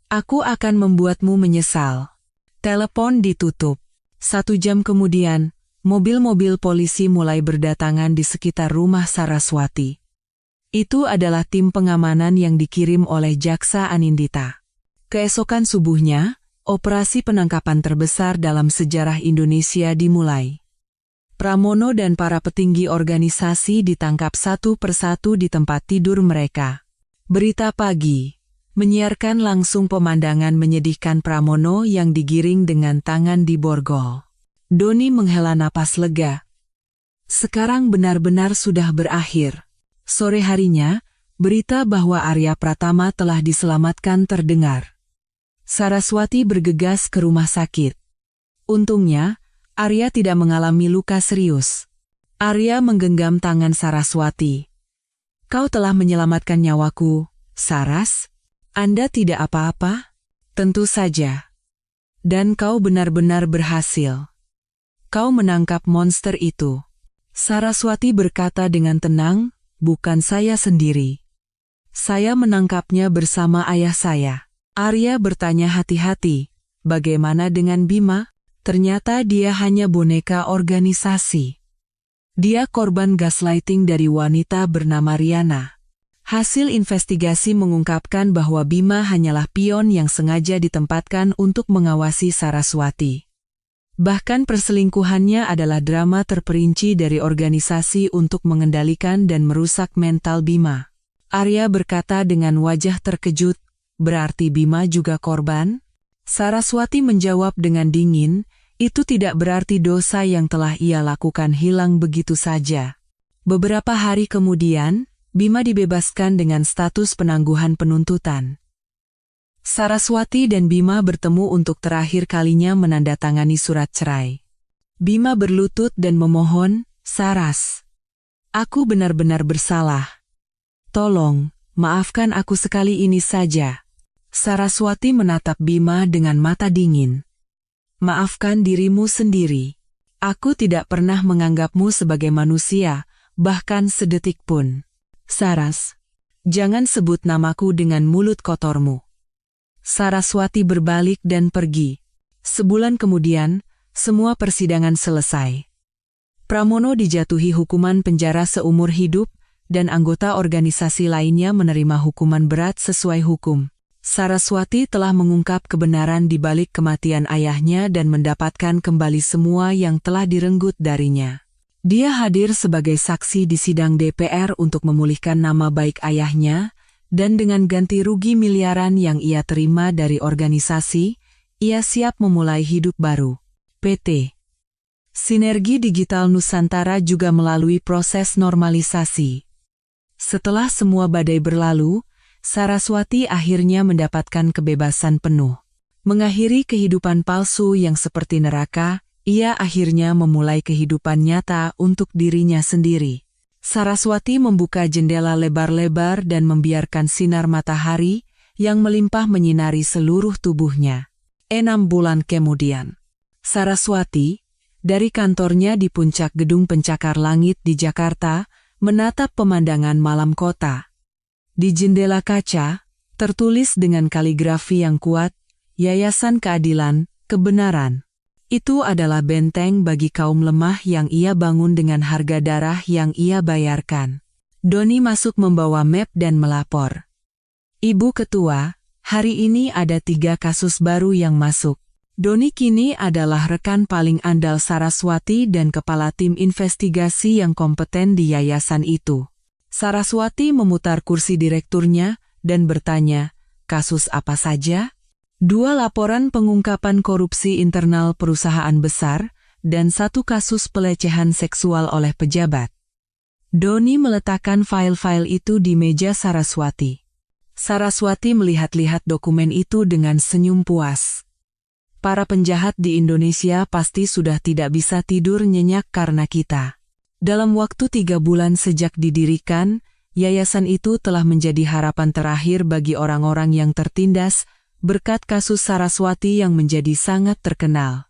Aku akan membuatmu menyesal. Telepon ditutup. 1 jam kemudian, mobil-mobil polisi mulai berdatangan di sekitar rumah Saraswati. Itu adalah tim pengamanan yang dikirim oleh Jaksa Anindita. Keesokan subuhnya, operasi penangkapan terbesar dalam sejarah Indonesia dimulai. Pramono dan para petinggi organisasi ditangkap satu persatu di tempat tidur mereka. Berita pagi menyiarkan langsung pemandangan menyedihkan Pramono yang digiring dengan tangan di borgol. Doni menghela napas lega. Sekarang benar-benar sudah berakhir. Sore harinya, berita bahwa Arya Pratama telah diselamatkan terdengar. Saraswati bergegas ke rumah sakit. Untungnya, Arya tidak mengalami luka serius. Arya menggenggam tangan Saraswati. Kau telah menyelamatkan nyawaku, Saras. Anda tidak apa-apa? Tentu saja. Dan kau benar-benar berhasil. Kau menangkap monster itu. Saraswati berkata dengan tenang, bukan saya sendiri. Saya menangkapnya bersama ayah saya. Arya bertanya hati-hati, bagaimana dengan Bima? Ternyata dia hanya boneka organisasi. Dia korban gaslighting dari wanita bernama Riana. Hasil investigasi mengungkapkan bahwa Bima hanyalah pion yang sengaja ditempatkan untuk mengawasi Saraswati. Bahkan perselingkuhannya adalah drama terperinci dari organisasi untuk mengendalikan dan merusak mental Bima. Arya berkata dengan wajah terkejut, berarti Bima juga korban? Saraswati menjawab dengan dingin, itu tidak berarti dosa yang telah ia lakukan hilang begitu saja. Beberapa hari kemudian, Bima dibebaskan dengan status penangguhan penuntutan. Saraswati dan Bima bertemu untuk terakhir kalinya menandatangani surat cerai. Bima berlutut dan memohon, Saras, aku benar-benar bersalah. Tolong, maafkan aku sekali ini saja. Saraswati menatap Bima dengan mata dingin. Maafkan dirimu sendiri. Aku tidak pernah menganggapmu sebagai manusia, bahkan sedetik pun. Saras, jangan sebut namaku dengan mulut kotormu. Saraswati berbalik dan pergi. Sebulan kemudian, semua persidangan selesai. Pramono dijatuhi hukuman penjara seumur hidup, dan anggota organisasi lainnya menerima hukuman berat sesuai hukum. Saraswati telah mengungkap kebenaran di balik kematian ayahnya dan mendapatkan kembali semua yang telah direnggut darinya. Dia hadir sebagai saksi di sidang DPR untuk memulihkan nama baik ayahnya, dan dengan ganti rugi miliaran yang ia terima dari organisasi, ia siap memulai hidup baru. PT Sinergi Digital Nusantara juga melalui proses normalisasi. Setelah semua badai berlalu, Saraswati akhirnya mendapatkan kebebasan penuh. Mengakhiri kehidupan palsu yang seperti neraka, ia akhirnya memulai kehidupan nyata untuk dirinya sendiri. Saraswati membuka jendela lebar-lebar dan membiarkan sinar matahari yang melimpah menyinari seluruh tubuhnya. 6 bulan kemudian, Saraswati, dari kantornya di puncak gedung pencakar langit di Jakarta, menatap pemandangan malam kota. Di jendela kaca, tertulis dengan kaligrafi yang kuat, Yayasan Keadilan, Kebenaran. Itu adalah benteng bagi kaum lemah yang ia bangun dengan harga darah yang ia bayarkan. Doni masuk membawa map dan melapor. Ibu Ketua, hari ini ada 3 kasus baru yang masuk. Doni kini adalah rekan paling andal Saraswati dan kepala tim investigasi yang kompeten di yayasan itu. Saraswati memutar kursi direkturnya dan bertanya, kasus apa saja? 2 laporan pengungkapan korupsi internal perusahaan besar, dan 1 kasus pelecehan seksual oleh pejabat. Doni meletakkan file-file itu di meja Saraswati. Saraswati melihat-lihat dokumen itu dengan senyum puas. Para penjahat di Indonesia pasti sudah tidak bisa tidur nyenyak karena kita. Dalam waktu 3 bulan sejak didirikan, yayasan itu telah menjadi harapan terakhir bagi orang-orang yang tertindas berkat kasus Saraswati yang menjadi sangat terkenal.